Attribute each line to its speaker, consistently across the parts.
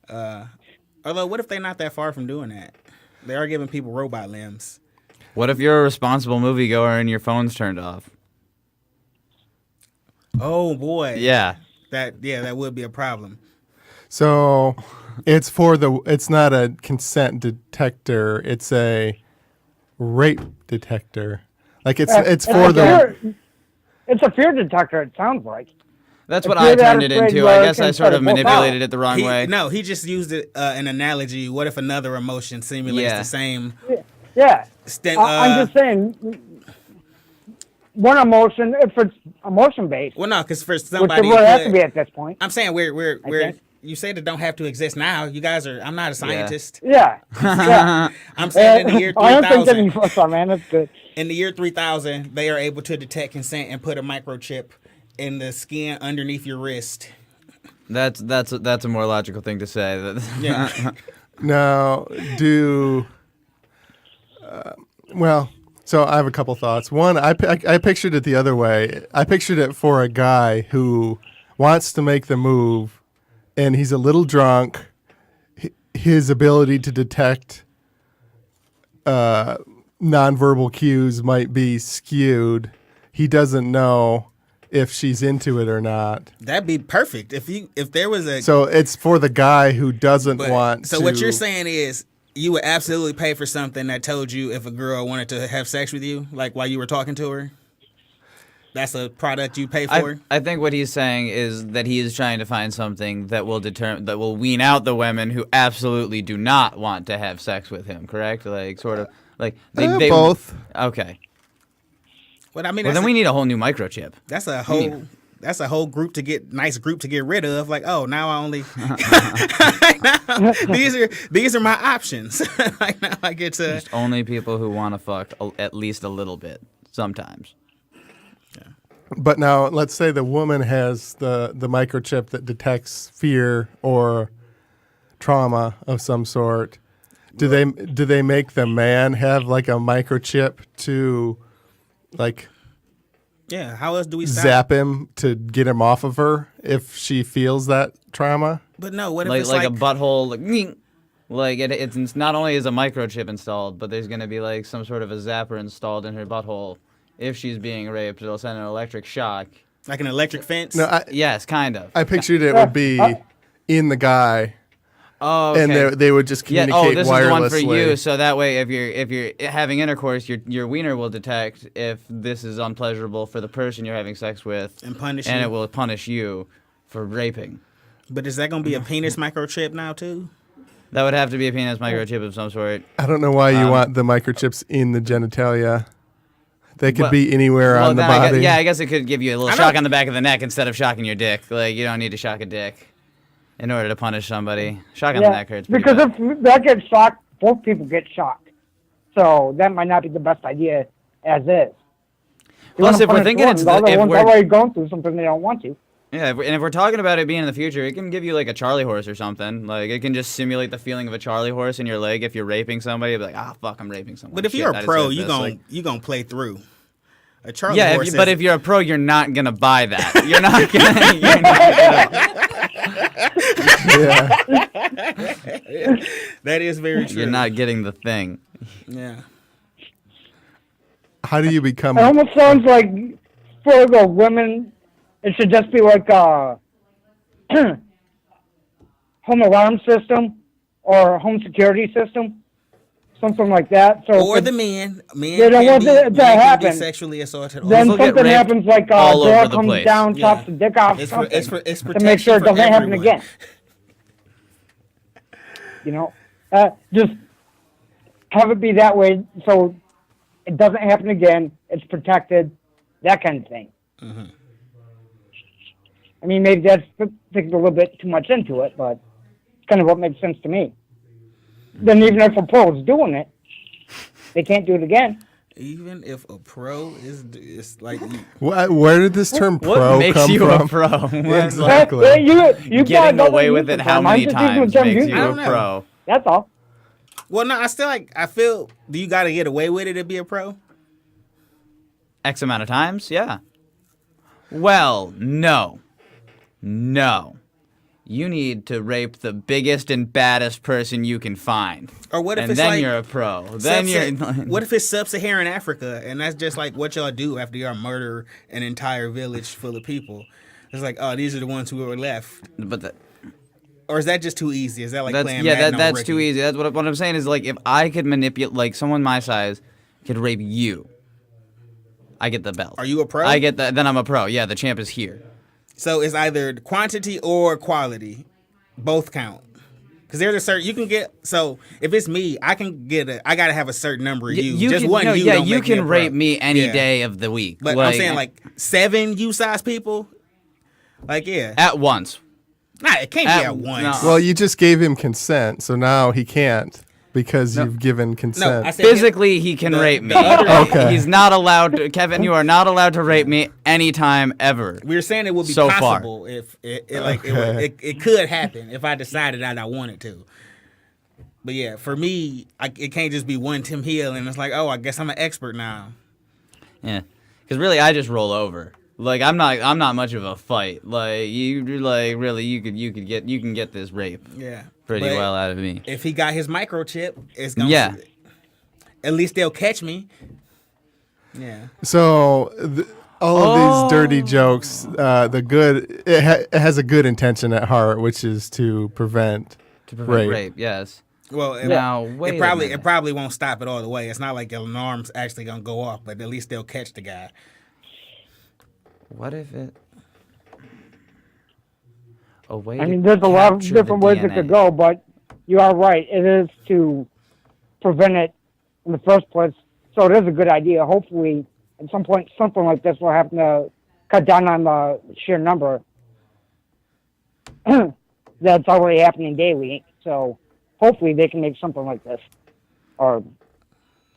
Speaker 1: Although, what if they're not that far from doing that? They are giving people robot limbs.
Speaker 2: What if you're a responsible moviegoer and your phone's turned off?
Speaker 1: Oh boy.
Speaker 2: Yeah.
Speaker 1: That would be a problem.
Speaker 3: So it's not a consent detector, it's a rape detector. Like it's for the
Speaker 4: It's a fear detector, it sounds like.
Speaker 2: That's
Speaker 4: If
Speaker 2: what
Speaker 4: you're
Speaker 2: I
Speaker 4: that
Speaker 2: turned it
Speaker 4: afraid,
Speaker 2: into.
Speaker 4: you
Speaker 2: I
Speaker 4: are
Speaker 2: guess I
Speaker 4: can
Speaker 2: sort
Speaker 4: set
Speaker 2: of
Speaker 4: it off.
Speaker 2: manipulated it the wrong way.
Speaker 1: No, he just used an analogy. What if another emotion simulates the same?
Speaker 4: Yeah. I'm just saying, one emotion, if it's emotion-based,
Speaker 1: Well, no, because for
Speaker 4: which
Speaker 1: somebody,
Speaker 4: it would have to be at this point.
Speaker 1: I'm saying we're
Speaker 4: think.
Speaker 1: you say that don't have to exist now. You guys are. I'm not a scientist.
Speaker 4: Yeah. Yeah.
Speaker 1: I'm saying in the year
Speaker 4: I don't think that
Speaker 1: 3000.
Speaker 4: you fuss on, man. That's good.
Speaker 1: In the year 3000, they are able to detect consent and put a microchip in the skin underneath your wrist.
Speaker 2: That's a more logical thing to say.
Speaker 1: Yeah.
Speaker 3: Now, so I have a couple thoughts. One, I pictured it the other way. I pictured it for a guy who wants to make the move, and he's a little drunk. His ability to detect nonverbal cues might be skewed. He doesn't know if she's into it or not.
Speaker 1: That'd be perfect if there was a.
Speaker 3: So it's for the guy who doesn't want.
Speaker 1: So what you're saying is you would absolutely pay for something that told you if a girl wanted to have sex with you, like while you were talking to her. That's a product you pay for.
Speaker 2: I think what he's saying is that he is trying to find something that will wean out the women who absolutely do not want to have sex with him. Correct? Like sort of like they
Speaker 3: both.
Speaker 2: Okay.
Speaker 1: But I mean,
Speaker 2: Well, then we need a whole new microchip.
Speaker 1: That's a whole. That's a whole group to get rid of. Like, oh, now I only these are my options. Like now I get to
Speaker 2: Just only people who want to fuck at least a little bit sometimes.
Speaker 3: But now, let's say the woman has the microchip that detects fear or trauma of some sort. Do they make the man have like a microchip to, like,
Speaker 1: yeah? How else do we stop?
Speaker 3: Zap him to get him off of her if she feels that trauma?
Speaker 1: But no, what if
Speaker 2: Like
Speaker 1: it's
Speaker 2: a butthole, like it's not only is a microchip installed, but there's gonna be like some sort of a zapper installed in her butthole. If she's being raped, it'll send an electric shock.
Speaker 1: Like an electric fence?
Speaker 3: No,
Speaker 2: Yes, kind of.
Speaker 3: I pictured it would be in the guy.
Speaker 2: Oh, okay.
Speaker 3: And they would just communicate wirelessly.
Speaker 2: This is the one for you. So that way, if you're having intercourse, your wiener will detect if this is unpleasurable for the person you're having sex with,
Speaker 1: and punish
Speaker 2: and
Speaker 1: you.
Speaker 2: it will punish you for raping.
Speaker 1: But is that going to be a penis microchip now too?
Speaker 2: That would have to be a penis microchip of some sort.
Speaker 3: I don't know why you want the microchips in the genitalia. They could be anywhere on the body.
Speaker 2: I guess it could give you a little shock on the back of the neck instead of shocking your dick. Like, you don't need to shock a dick in order to punish somebody. Shock on the neck hurts pretty
Speaker 4: because
Speaker 2: bad.
Speaker 4: if that gets shocked, both people get shocked. So that might not be the best idea as is.
Speaker 2: Plus, if we're thinking it's
Speaker 4: they're already going through something they don't want to.
Speaker 2: Yeah, and if we're talking about it being in the future, it can give you like a Charlie horse or something. Like, it can just simulate the feeling of a Charlie horse in your leg if you're raping somebody. You'll be like, fuck, I'm raping someone.
Speaker 1: But if you're a pro, you gonna play through. A Charlie horse
Speaker 2: but if you're a pro, you're not gonna buy that. You're not gonna.
Speaker 1: That is very true.
Speaker 2: You're not getting the thing.
Speaker 1: Yeah.
Speaker 3: How do you become?
Speaker 4: It almost sounds like for the women, it should just be like a home alarm system or home security system. Something like that. So
Speaker 1: or the men
Speaker 4: they don't want that to happen.
Speaker 1: Be sexually assaulted.
Speaker 4: Then something happens like a door comes down, chops the dick off,
Speaker 1: it's
Speaker 4: to make sure it doesn't happen again. You know, just have it be that way so it doesn't happen again. It's protected, that kind of thing.
Speaker 1: Mm-hmm.
Speaker 4: I mean, maybe that's thinking a little bit too much into it, but it's kind of what makes sense to me. Then even if a pro is doing it, they can't do it again.
Speaker 1: Even if a pro is like...
Speaker 3: Where did this term pro come from?
Speaker 2: What makes you a pro?
Speaker 3: Exactly.
Speaker 4: You
Speaker 2: getting away with it how many times makes you a pro?
Speaker 4: That's all.
Speaker 1: Well, no, I feel, do you got to get away with it to be a pro?
Speaker 2: X amount of times, yeah. Well, no. you need to rape the biggest and baddest person you can find.
Speaker 1: Or what if
Speaker 2: and
Speaker 1: it's
Speaker 2: then
Speaker 1: like
Speaker 2: you're a pro. Then you're
Speaker 1: what if it's sub-Saharan Africa and that's just like what y'all do after y'all murder an entire village full of people? It's like, oh, these are the ones who were left.
Speaker 2: But that,
Speaker 1: or is that just too easy? Is that like
Speaker 2: that's
Speaker 1: playing
Speaker 2: yeah,
Speaker 1: Madden on
Speaker 2: that's
Speaker 1: Ricky?
Speaker 2: too easy. That's what I'm saying is like if I could manipulate like someone my size could rape you, I get the belt.
Speaker 1: Are you a pro?
Speaker 2: I get that. Then I'm a pro. Yeah, the champ is here.
Speaker 1: So it's either quantity or quality. Both count. Because there's a certain you can get. So if it's me, I can get I gotta have a certain number of you. Just
Speaker 2: can,
Speaker 1: one
Speaker 2: no,
Speaker 1: you.
Speaker 2: yeah,
Speaker 1: don't
Speaker 2: you
Speaker 1: make me a
Speaker 2: can
Speaker 1: pro.
Speaker 2: rape me any
Speaker 1: Yeah.
Speaker 2: day of the week.
Speaker 1: But I'm saying like 7 you-size people. Like yeah.
Speaker 2: at once.
Speaker 1: Nah, it can't be at once.
Speaker 2: no.
Speaker 3: Well, you just gave him consent, so now he can't because you've given
Speaker 1: No,
Speaker 3: consent.
Speaker 1: I said
Speaker 2: Physically, he can rape me.
Speaker 3: Okay.
Speaker 2: He's not allowed to. Kevin, you are not allowed to rape me anytime ever.
Speaker 1: we were saying it would be
Speaker 2: So far.
Speaker 1: possible if it could happen if I decided that I wanted to. But yeah, for me, it can't just be one Tim Hill and it's like, oh, I guess I'm an expert now.
Speaker 2: Yeah, because really, I just roll over. Like I'm not much of a fight. Like you can get this rape
Speaker 1: Yeah,
Speaker 2: pretty
Speaker 1: But
Speaker 2: well out of me.
Speaker 1: if he got his microchip, it's gonna.
Speaker 2: Yeah.
Speaker 1: At least they'll catch me. Yeah.
Speaker 3: So all of these dirty jokes, it has a good intention at heart, which is to prevent rape.
Speaker 2: Yes.
Speaker 1: Well,
Speaker 2: Now, wait a minute.
Speaker 1: it probably won't stop it all the way. It's not like an alarm's actually gonna go off, but at least they'll catch the guy.
Speaker 2: What if it? A way
Speaker 4: I
Speaker 2: to
Speaker 4: mean, there's a lot of
Speaker 2: capture the
Speaker 4: different ways it
Speaker 2: DNA.
Speaker 4: could go, but you are right. It is to prevent it in the first place. So it is a good idea. Hopefully, at some point, something like this will happen to cut down on the sheer number that's already happening daily. So hopefully they can make something like this. Or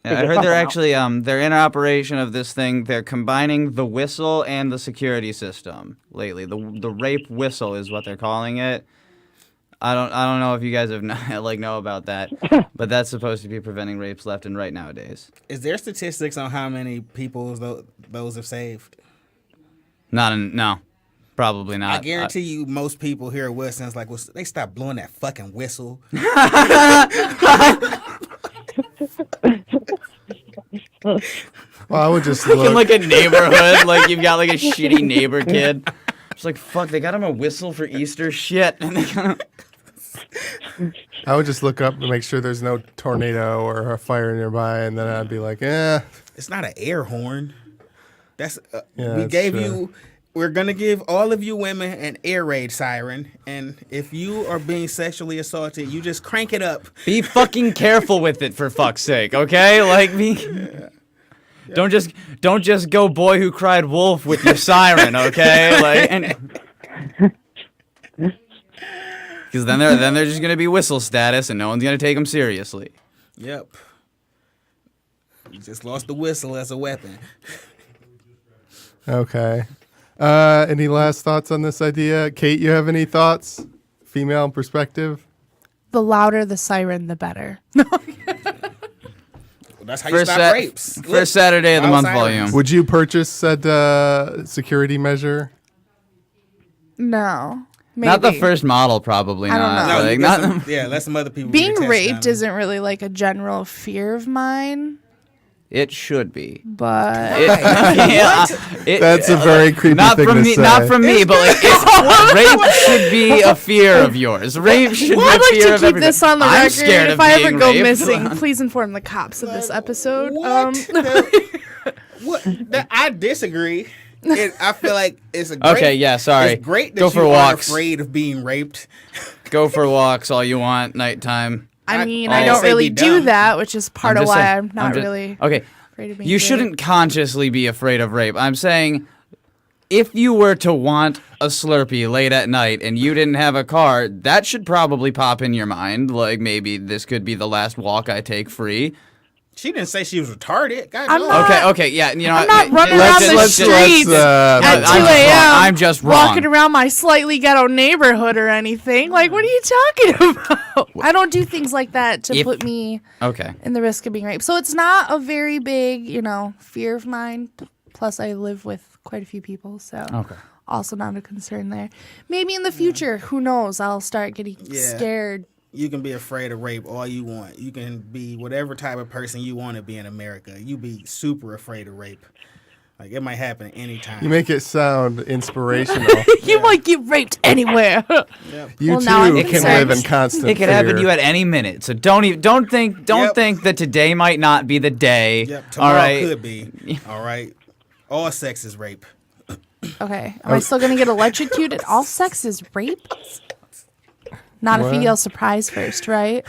Speaker 2: Yeah, I
Speaker 4: figure
Speaker 2: heard
Speaker 4: something
Speaker 2: they're
Speaker 4: out.
Speaker 2: actually they're in operation of this thing. They're combining the whistle and the security system lately. The rape whistle is what they're calling it. I don't know if you guys have know about that, but that's supposed to be preventing rapes left and right nowadays.
Speaker 1: Is there statistics on how many people those have saved?
Speaker 2: No, probably not.
Speaker 1: I guarantee you, most people here at Wilson's like, well, they stop blowing that fucking whistle.
Speaker 3: Well, I would just
Speaker 2: in
Speaker 3: look.
Speaker 2: like a neighborhood, like you've got like a shitty neighbor kid. It's like fuck, they got him a whistle for Easter. Shit. And they got him...
Speaker 3: I would just look up to make sure there's no tornado or a fire nearby, and then I'd be like,
Speaker 1: It's not an air horn. That's
Speaker 3: Yeah,
Speaker 1: we
Speaker 3: that's
Speaker 1: gave
Speaker 3: true.
Speaker 1: you. We're gonna give all of you women an air raid siren, and if you are being sexually assaulted, you just crank it up.
Speaker 2: Be fucking careful with it, for fuck's sake, okay? Like me. Don't just go boy who cried wolf with your siren, okay? Like, because then they're just gonna be whistle status, and no one's gonna take them seriously.
Speaker 1: Yep. You just lost the whistle as a weapon.
Speaker 3: okay. Any last thoughts on this idea? Kate, you have any thoughts? Female perspective?
Speaker 5: The louder the siren, the better.
Speaker 1: That's how you stop rapes.
Speaker 2: First Saturday of the
Speaker 1: loud
Speaker 2: month
Speaker 1: sirens.
Speaker 2: volume.
Speaker 3: Would you purchase said security measure?
Speaker 5: No. Maybe.
Speaker 2: Not the first model, probably
Speaker 5: I don't
Speaker 2: not.
Speaker 5: know.
Speaker 1: No,
Speaker 2: Like,
Speaker 1: let some other people.
Speaker 5: Being
Speaker 1: retest it
Speaker 5: raped
Speaker 1: on me.
Speaker 5: isn't really like a general fear of mine,
Speaker 2: it should be.
Speaker 5: but
Speaker 3: That's a very creepy
Speaker 2: not
Speaker 3: thing
Speaker 2: from
Speaker 3: to
Speaker 2: me.
Speaker 3: say.
Speaker 2: Not from me, but like rape should be a fear of yours. Rape should
Speaker 5: I'd
Speaker 2: be a fear
Speaker 5: like
Speaker 2: of
Speaker 5: to keep this on the
Speaker 2: I'm
Speaker 5: record.
Speaker 2: scared
Speaker 5: If
Speaker 2: of
Speaker 5: I ever
Speaker 2: being
Speaker 5: go
Speaker 2: raped.
Speaker 5: missing, please inform the cops of this episode.
Speaker 1: What? I disagree. I feel like it's a great,
Speaker 2: Okay, yeah, sorry.
Speaker 1: It's great that
Speaker 2: Go
Speaker 1: you
Speaker 2: for
Speaker 1: are
Speaker 2: walks.
Speaker 1: afraid of being raped.
Speaker 2: Go for walks all you want, nighttime.
Speaker 5: I mean,
Speaker 1: I
Speaker 5: I don't
Speaker 1: say
Speaker 5: really
Speaker 1: be
Speaker 5: do
Speaker 1: dumb.
Speaker 5: that, which is part
Speaker 2: I'm
Speaker 5: of
Speaker 2: just
Speaker 5: why
Speaker 2: saying-
Speaker 5: I'm not
Speaker 2: just-
Speaker 5: really
Speaker 2: Okay,
Speaker 5: afraid of being
Speaker 2: you
Speaker 5: raped.
Speaker 2: shouldn't consciously be afraid of rape. I'm saying if you were to want a Slurpee late at night and you didn't have a car, that should probably pop in your mind. Like, maybe this could be the last walk I take free.
Speaker 1: She didn't say she was retarded. God
Speaker 5: I'm
Speaker 1: knows.
Speaker 5: not-
Speaker 2: Okay, yeah. You know,
Speaker 5: I'm not running
Speaker 3: Let's-
Speaker 5: around the
Speaker 3: let's-
Speaker 5: streets
Speaker 3: let's,
Speaker 5: at 2
Speaker 2: I'm just
Speaker 5: a.m.
Speaker 2: wrong. I'm just wrong.
Speaker 5: walking around my slightly ghetto neighborhood or anything. Like, what are you talking about? I don't do things like that to
Speaker 2: If-
Speaker 5: put me
Speaker 2: Okay.
Speaker 5: in the risk of being raped. So it's not a very big, fear of mine. Plus, I live with quite a few people, so
Speaker 2: Okay.
Speaker 5: also not a concern there. Maybe in the future, who knows? I'll start getting scared.
Speaker 1: You can be afraid of rape all you want. You can be whatever type of person you want to be in America. You be super afraid of rape. Like, it might happen anytime.
Speaker 3: You make it sound inspirational.
Speaker 5: You might get raped anywhere.
Speaker 3: You
Speaker 5: Well, now I'm
Speaker 3: too can
Speaker 5: concerned.
Speaker 3: live in constant
Speaker 2: It could happen to
Speaker 3: fear.
Speaker 2: you at any minute. So don't think that today might not be the day.
Speaker 1: Yep, tomorrow
Speaker 2: All right.
Speaker 1: could be. All right. All sex is rape.
Speaker 5: Okay. Am I still going to get electrocuted? All sex is rape? Not if you
Speaker 3: What?
Speaker 5: yell surprise first, right?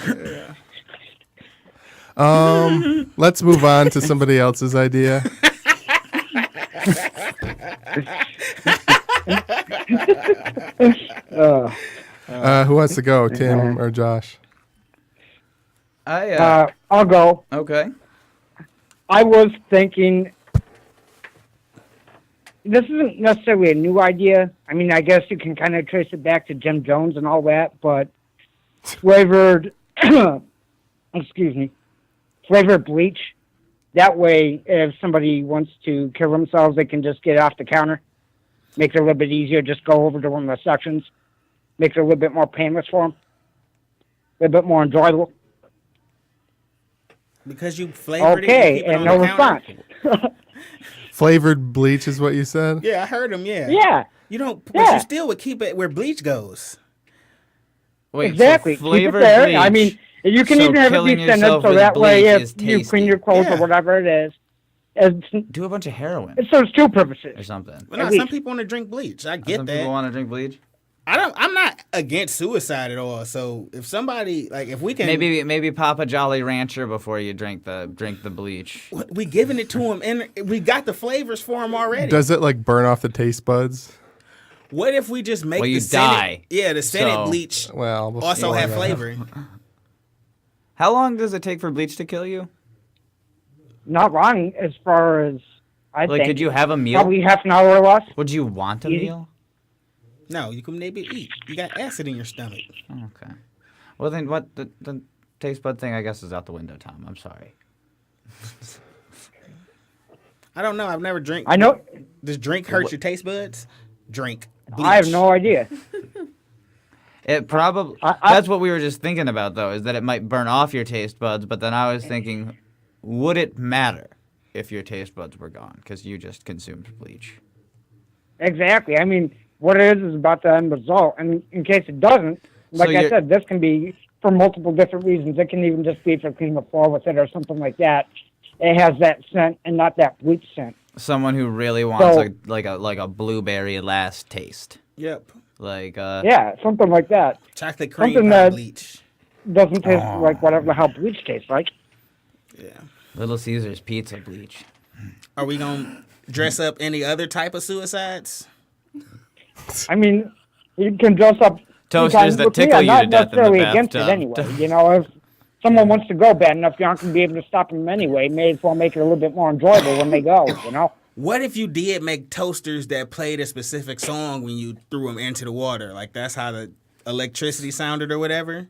Speaker 3: Let's move on to somebody else's idea. Who wants to go, Tim or Josh?
Speaker 4: I'll go.
Speaker 2: Okay.
Speaker 4: I was thinking, this isn't necessarily a new idea. I mean, I guess you can kind of trace it back to Jim Jones and all that, but flavored, excuse me, flavored bleach. That way, if somebody wants to kill themselves, they can just get it off the counter. Makes it a little bit easier. Just go over to one of the sections. Makes it a little bit more painless for them. A little bit more enjoyable.
Speaker 1: Because you flavored
Speaker 4: Okay,
Speaker 1: it. You keep it
Speaker 4: and
Speaker 1: on
Speaker 4: no
Speaker 1: the counter.
Speaker 4: response.
Speaker 3: Flavored bleach is what you said?
Speaker 1: Yeah, I heard him. Yeah.
Speaker 4: Yeah,
Speaker 1: You don't. But
Speaker 4: Yeah.
Speaker 1: you still would keep it where bleach goes.
Speaker 2: Wait,
Speaker 4: exactly.
Speaker 2: So
Speaker 4: Keep it
Speaker 2: flavored
Speaker 4: there.
Speaker 2: bleach.
Speaker 4: I mean, you can
Speaker 2: So
Speaker 4: even have it
Speaker 2: killing
Speaker 4: be scented
Speaker 2: yourself
Speaker 4: so
Speaker 2: with
Speaker 4: that way
Speaker 2: bleach
Speaker 4: if
Speaker 2: is
Speaker 4: you clean
Speaker 2: tasty.
Speaker 4: your clothes
Speaker 1: Yeah.
Speaker 4: or whatever it is,
Speaker 2: do a bunch of heroin
Speaker 4: it serves two purposes.
Speaker 2: or something.
Speaker 1: But no,
Speaker 4: At
Speaker 1: some
Speaker 4: least.
Speaker 1: people want to drink bleach. I get
Speaker 2: Some
Speaker 1: that.
Speaker 2: people want to drink bleach.
Speaker 1: I'm not against suicide at all. So if somebody if we can
Speaker 2: Maybe pop a Jolly Rancher before you drink the bleach.
Speaker 1: we giving it to them and we got the flavors for them already.
Speaker 3: Does it like burn off the taste buds?
Speaker 1: What if we just make
Speaker 2: Well,
Speaker 1: the
Speaker 2: you
Speaker 1: scented,
Speaker 2: die.
Speaker 1: Yeah, the scented
Speaker 2: So-
Speaker 1: bleach
Speaker 3: Well,
Speaker 1: also
Speaker 3: before
Speaker 1: have
Speaker 3: that.
Speaker 1: flavor.
Speaker 2: How long does it take for bleach to kill you?
Speaker 4: Not wrong as far as I
Speaker 2: Like,
Speaker 4: think.
Speaker 2: could you have a meal?
Speaker 4: Probably half an hour or less.
Speaker 2: Would you want a
Speaker 4: Easy.
Speaker 2: meal?
Speaker 1: No, you can maybe eat. You got acid in your stomach.
Speaker 2: Okay. Well, then what? The taste bud thing, I guess, is out the window, Tom. I'm sorry.
Speaker 1: I don't know. I've never drank.
Speaker 4: I know.
Speaker 1: Does drink hurt your taste buds? Drink. Bleach.
Speaker 4: I have no idea.
Speaker 2: It probably. That's what we were just thinking about, though, is that it might burn off your taste buds. But then I was thinking, would it matter if your taste buds were gone because you just consumed bleach?
Speaker 4: Exactly. I mean, what it is about the end result. And in case it doesn't, like I
Speaker 2: you're-
Speaker 4: said, this can be for multiple different reasons. It can even just be for cleaning the floor with it or something like that. It has that scent and not that bleach scent.
Speaker 2: Someone who really wants
Speaker 4: So-
Speaker 2: like a blueberry last taste,
Speaker 1: Yep.
Speaker 2: like
Speaker 4: Yeah, something like that.
Speaker 1: Chocolate cream
Speaker 4: Something
Speaker 1: pie
Speaker 4: that-
Speaker 1: bleach.
Speaker 4: Doesn't taste like whatever the hell bleach tastes like.
Speaker 1: Yeah.
Speaker 2: Little Caesar's pizza bleach.
Speaker 1: Are we gonna dress up any other type of suicides?
Speaker 4: I mean, you can dress up
Speaker 2: Toasters
Speaker 4: sometimes
Speaker 2: that
Speaker 4: with me.
Speaker 2: tickle
Speaker 4: I'm
Speaker 2: you
Speaker 4: not
Speaker 2: to death in the
Speaker 4: necessarily against it
Speaker 2: bathtub.
Speaker 4: anyway. You know, if someone wants to go bad enough, you aren't going to be able to stop them anyway. May as well make it a little bit more enjoyable when they go, you know?
Speaker 1: What if you did make toasters that played a specific song when you threw them into the water? Like that's how the electricity sounded or whatever?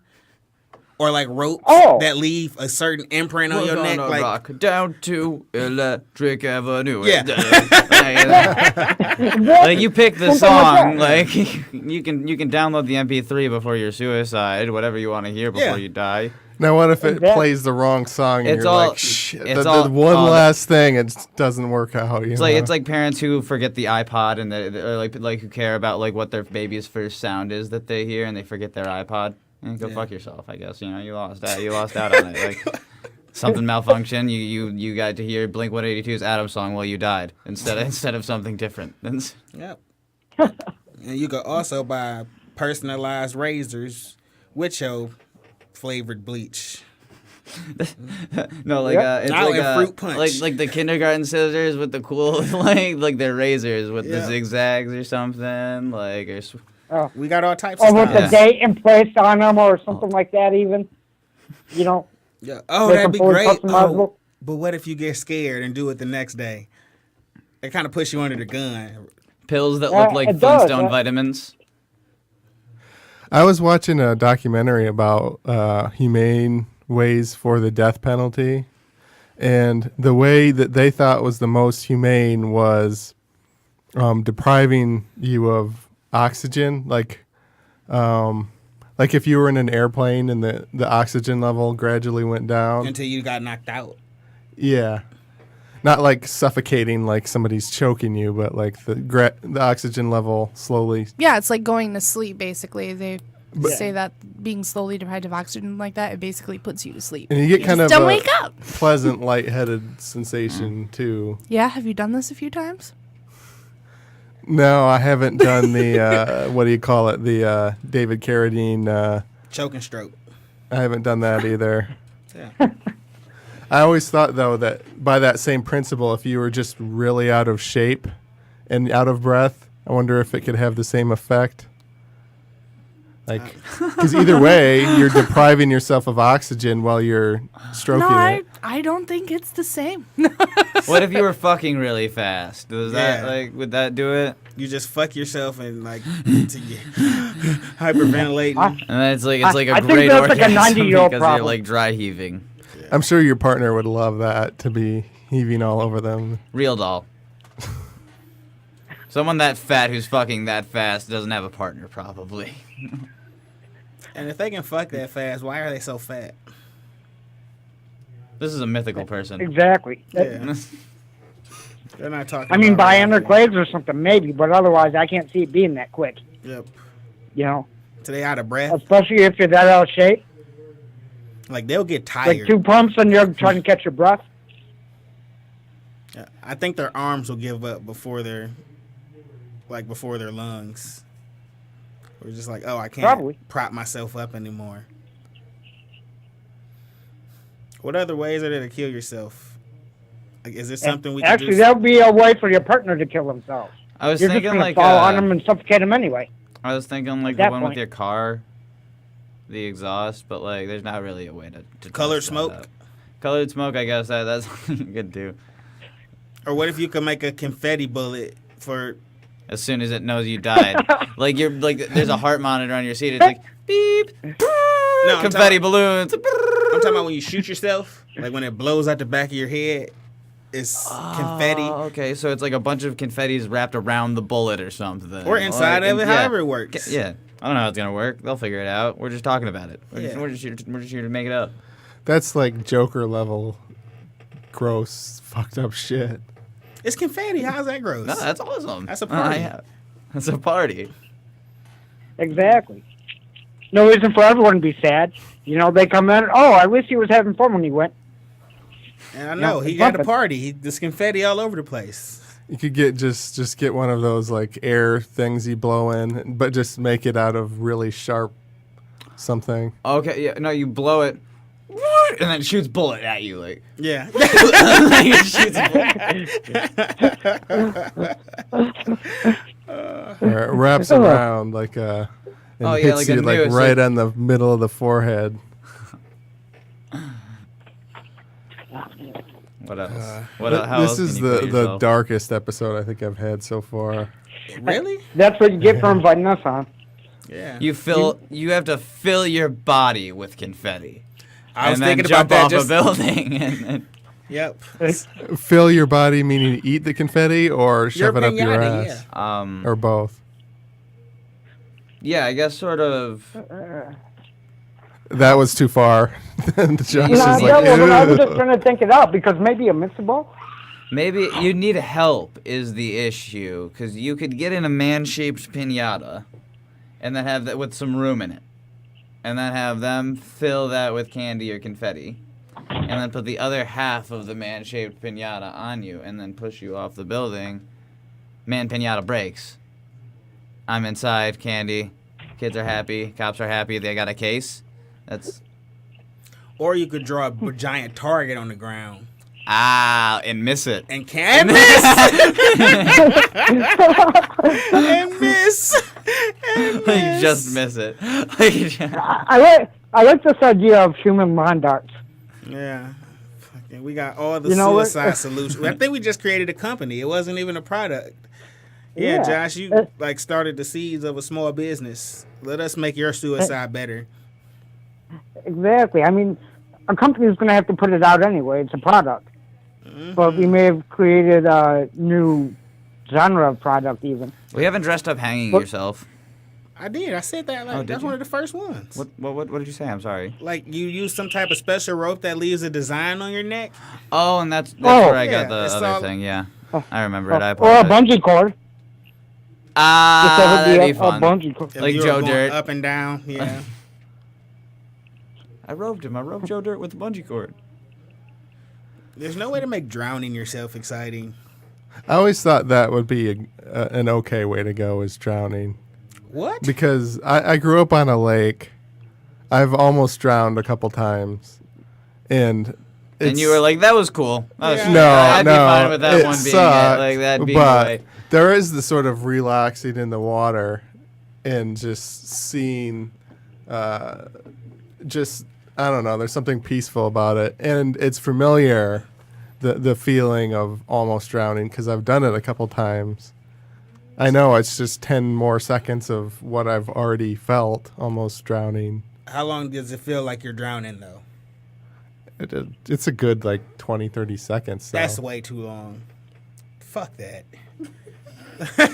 Speaker 1: Or like ropes
Speaker 4: Oh.
Speaker 1: that leave a certain imprint on
Speaker 2: We're
Speaker 1: your neck?
Speaker 2: gonna
Speaker 1: Like
Speaker 2: rock down to Electric Avenue.
Speaker 1: Yeah.
Speaker 2: Like you pick the
Speaker 4: Something
Speaker 2: song,
Speaker 4: like
Speaker 2: like you can download the MP3 before your suicide, whatever you want to hear before
Speaker 1: Yeah.
Speaker 2: you die.
Speaker 3: Now, what if it
Speaker 4: Exactly.
Speaker 3: plays the wrong song and
Speaker 2: It's
Speaker 3: you're
Speaker 2: all-
Speaker 3: like, shit,
Speaker 2: it's
Speaker 3: the
Speaker 2: all-
Speaker 3: one
Speaker 2: oh, the-
Speaker 3: last thing, it doesn't work out. You
Speaker 2: It's
Speaker 3: know?
Speaker 2: like parents who forget the iPod and or like who care about like what their baby's first sound is that they hear and they forget their iPod. And go fuck yourself, I guess. You know, you lost out on it. Like something malfunctioned. You got to hear Blink 182's Adam song while you died instead of something different.
Speaker 1: Yep. And you could also buy personalized razors with your flavored bleach.
Speaker 2: No, like
Speaker 4: Yep.
Speaker 2: it's
Speaker 1: Now
Speaker 2: like
Speaker 1: in fruit punch.
Speaker 2: like the kindergarten scissors with the cool like their razors with the
Speaker 1: Yeah.
Speaker 2: zigzags or something like
Speaker 1: We got all types of
Speaker 4: Or with
Speaker 1: styles.
Speaker 4: the date and place on them or something like that even. You know,
Speaker 1: Yeah. Oh,
Speaker 4: Make
Speaker 1: that'd
Speaker 4: them
Speaker 1: be
Speaker 4: fully
Speaker 1: great.
Speaker 4: customizable.
Speaker 1: Oh, but what if you get scared and do it the next day? It kind of puts you under the gun.
Speaker 2: pills that
Speaker 4: Yeah,
Speaker 2: look like
Speaker 4: it does,
Speaker 2: Flintstone
Speaker 4: yeah.
Speaker 2: vitamins.
Speaker 3: I was watching a documentary about humane ways for the death penalty, and the way that they thought was the most humane was depriving you of oxygen, like if you were in an airplane and the oxygen level gradually went down
Speaker 1: until you got knocked out.
Speaker 3: Yeah. Not like suffocating, like somebody's choking you, but like the oxygen level slowly.
Speaker 5: Yeah, it's like going to sleep, basically. They say that being slowly deprived of oxygen like that, it basically puts you to sleep.
Speaker 3: And you get kind of
Speaker 5: don't wake up.
Speaker 3: Pleasant, lightheaded sensation, too.
Speaker 5: Yeah, have you done this a few times?
Speaker 3: No, I haven't done the, what do you call it, the David Carradine.
Speaker 1: Choking stroke.
Speaker 3: I haven't done that either.
Speaker 1: Yeah.
Speaker 3: I always thought, though, that by that same principle, if you were just really out of shape and out of breath, I wonder if it could have the same effect. Like, because either way, you're depriving yourself of oxygen while you're stroking it.
Speaker 5: I don't think it's the same.
Speaker 2: What if you were fucking really fast? Does that would that do it?
Speaker 1: You just fuck yourself and like to get hyperventilating.
Speaker 2: And then it's like a
Speaker 4: I
Speaker 2: great
Speaker 4: think that's like a
Speaker 2: orgasm
Speaker 4: 90-year-old
Speaker 2: because
Speaker 4: problem.
Speaker 2: you're like dry heaving.
Speaker 3: I'm sure your partner would love that, to be heaving all over them.
Speaker 2: Real doll. Someone that fat who's fucking that fast doesn't have a partner, probably.
Speaker 1: And if they can fuck that fast, why are they so fat?
Speaker 2: This is a mythical person.
Speaker 4: Exactly.
Speaker 1: Yeah. They're not talking.
Speaker 4: I mean,
Speaker 1: about
Speaker 4: bionic legs or something, maybe, but otherwise, I can't see it being that quick.
Speaker 1: Yep.
Speaker 4: You know,
Speaker 1: So they out of breath.
Speaker 4: especially if you're that out of shape.
Speaker 1: Like they'll get tired.
Speaker 4: Like 2 pumps and you're trying to catch your breath.
Speaker 1: Yeah, I think their arms will give up before their lungs. We're just like, oh, I can't
Speaker 4: Probably.
Speaker 1: prop myself up anymore. What other ways are there to kill yourself? Like, is there something we can
Speaker 4: Actually,
Speaker 1: do?
Speaker 4: that would be a way for your partner to kill himself.
Speaker 2: I was
Speaker 4: You're just
Speaker 2: thinking
Speaker 4: going to
Speaker 2: like
Speaker 4: fall on him and suffocate him anyway.
Speaker 2: I was thinking like
Speaker 4: At
Speaker 2: the
Speaker 4: that
Speaker 2: one
Speaker 4: point.
Speaker 2: with your car, the exhaust, but like there's not really a way to
Speaker 1: Colored
Speaker 2: test that
Speaker 1: smoke?
Speaker 2: out. Colored smoke, I guess that's good too.
Speaker 1: Or what if you could make a confetti bullet for?
Speaker 2: As soon as it knows you died, like you're like there's a heart monitor on your seat. It's like beep,
Speaker 1: No,
Speaker 2: confetti balloons.
Speaker 1: I'm talking about when you shoot yourself, like when it blows out the back of your head. It's confetti.
Speaker 2: Oh, okay, so it's like a bunch of confettis wrapped around the bullet or something.
Speaker 1: Or inside of it,
Speaker 2: yeah.
Speaker 1: however it works.
Speaker 2: Yeah, I don't know how it's gonna work. They'll figure it out. We're just talking about it.
Speaker 1: Yeah.
Speaker 2: We're just here to make it up.
Speaker 3: That's like Joker level gross, fucked up shit.
Speaker 1: It's confetti. How's that gross?
Speaker 2: No, that's awesome.
Speaker 1: That's a party.
Speaker 2: Yeah. That's a party.
Speaker 4: Exactly. No reason for everyone to be sad. You know, they come in, oh, I wish he was having fun when he went.
Speaker 1: And I know
Speaker 4: Yeah,
Speaker 1: he got a
Speaker 4: bumping.
Speaker 1: party. There's confetti all over the place.
Speaker 3: You could get just get one of those like air things you blow in, but just make it out of really sharp something.
Speaker 2: Okay, yeah, no, you blow it, and then it shoots bullet at you, like.
Speaker 1: Yeah.
Speaker 2: Like it shoots bullet.
Speaker 3: Or it wraps around like and
Speaker 2: Oh, yeah,
Speaker 3: hits
Speaker 2: like a
Speaker 3: you like
Speaker 2: noose,
Speaker 3: right
Speaker 2: like-
Speaker 3: on the middle of the forehead.
Speaker 2: What else? How
Speaker 3: This
Speaker 2: else
Speaker 3: is
Speaker 2: can you kill
Speaker 3: the
Speaker 2: yourself?
Speaker 3: darkest episode I think I've had so far.
Speaker 1: Really?
Speaker 4: That's what you get for inviting us on.
Speaker 1: Yeah.
Speaker 2: You have to fill your body with confetti.
Speaker 1: I was
Speaker 2: and then
Speaker 1: thinking
Speaker 2: jump
Speaker 1: about that.
Speaker 2: off
Speaker 1: Just
Speaker 2: a building. And
Speaker 1: yep.
Speaker 3: Fill your body meaning eat the confetti or shove it up your
Speaker 1: pinata,
Speaker 3: ass
Speaker 1: yeah.
Speaker 3: or both.
Speaker 2: Yeah, I guess sort of.
Speaker 3: That was too far. Josh
Speaker 4: You know,
Speaker 3: is
Speaker 4: yeah,
Speaker 3: like,
Speaker 4: well, I was just
Speaker 3: "Ew."
Speaker 4: trying to think it out because maybe a mixable.
Speaker 2: Maybe you need help is the issue, because you could get in a man-shaped pinata, and then have that with some room in it, and then have them fill that with candy or confetti, and then put the other half of the man-shaped pinata on you, and then push you off the building. Man pinata breaks. I'm inside, candy. Kids are happy. Cops are happy. They got a case. That's
Speaker 1: Or you could draw a giant target on the ground
Speaker 2: and miss it.
Speaker 1: and can't miss. and miss. And
Speaker 2: You
Speaker 1: miss.
Speaker 2: just miss it.
Speaker 4: I like this idea of human lawn darts.
Speaker 1: Yeah. Fucking, we got all the
Speaker 4: You know what?
Speaker 1: suicide solutions. I think we just created a company. It wasn't even a product. Yeah,
Speaker 4: Yeah.
Speaker 1: Josh, you like started the seeds of a small business. Let us make your suicide better.
Speaker 4: Exactly. I mean, a company is going to have to put it out anyway. It's a product. But we may have created a new genre of product even.
Speaker 2: We haven't dressed up hanging
Speaker 4: What?
Speaker 2: yourself.
Speaker 1: I did. I said that. Like,
Speaker 2: Oh, did
Speaker 1: that's
Speaker 2: you?
Speaker 1: one of the first ones.
Speaker 2: What did you say? I'm sorry.
Speaker 1: Like you use some type of special rope that leaves a design on your neck.
Speaker 2: Oh, and that's
Speaker 4: Oh.
Speaker 2: where I got
Speaker 1: Yeah,
Speaker 2: the
Speaker 1: it's
Speaker 2: other
Speaker 1: all-
Speaker 2: thing. Yeah, I remember it. I
Speaker 4: Or a
Speaker 2: apologize.
Speaker 4: bungee cord.
Speaker 2: Ah,
Speaker 4: Just
Speaker 2: that'd be
Speaker 4: a
Speaker 2: fun.
Speaker 4: bungee cord.
Speaker 1: If
Speaker 2: Like
Speaker 1: you were
Speaker 2: Joe
Speaker 1: going
Speaker 2: Dirt.
Speaker 1: up and down. Yeah.
Speaker 2: I roped him. I roped Joe Dirt with the bungee cord.
Speaker 1: There's no way to make drowning yourself exciting.
Speaker 3: I always thought that would be an okay way to go is drowning.
Speaker 1: What?
Speaker 3: Because I grew up on a lake. I've almost drowned a couple times. And
Speaker 2: you were like, "That was cool." That was
Speaker 1: Yeah.
Speaker 2: sweet.
Speaker 3: no,
Speaker 2: I'd
Speaker 3: no,
Speaker 2: be fine with that
Speaker 3: it
Speaker 2: one being
Speaker 3: sucked,
Speaker 2: like that being
Speaker 3: but
Speaker 2: the way.
Speaker 3: there is the sort of relaxing in the water and just seeing, just I don't know. There's something peaceful about it, and it's familiar, the feeling of almost drowning because I've done it a couple times. I know it's just 10 more seconds of what I've already felt, almost drowning.
Speaker 1: How long does it feel like you're drowning though?
Speaker 3: It's a good like 20, 30 seconds. So.
Speaker 1: That's way too long. Fuck that.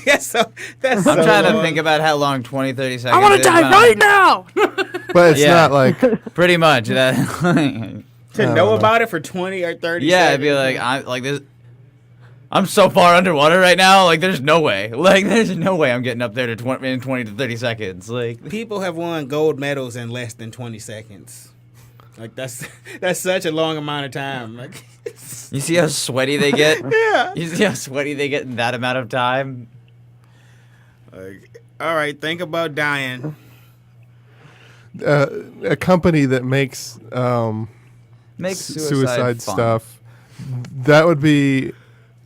Speaker 1: that's
Speaker 2: I'm
Speaker 1: so
Speaker 2: trying to
Speaker 1: long.
Speaker 2: think about how long 20, 30 seconds.
Speaker 5: I want to
Speaker 2: is,
Speaker 5: die
Speaker 2: but
Speaker 5: right now.
Speaker 3: But it's
Speaker 2: Yeah.
Speaker 3: not like
Speaker 2: Pretty much that.
Speaker 1: To know about it for 20 or 30
Speaker 2: Yeah,
Speaker 1: seconds.
Speaker 2: I'd be like, I'm like this. I'm so far underwater right now. Like, there's no way. Like, there's no way I'm getting up there to in 20 to 30 seconds. Like,
Speaker 1: People have won gold medals in less than 20 seconds. Like that's such a long amount of time. Like
Speaker 2: you see how sweaty they get?
Speaker 1: yeah.
Speaker 2: You see how sweaty they get in that amount of time?
Speaker 1: Like, all right, think about dying.
Speaker 3: a company that makes
Speaker 2: Make
Speaker 3: suicide
Speaker 2: fun.
Speaker 3: stuff. That would be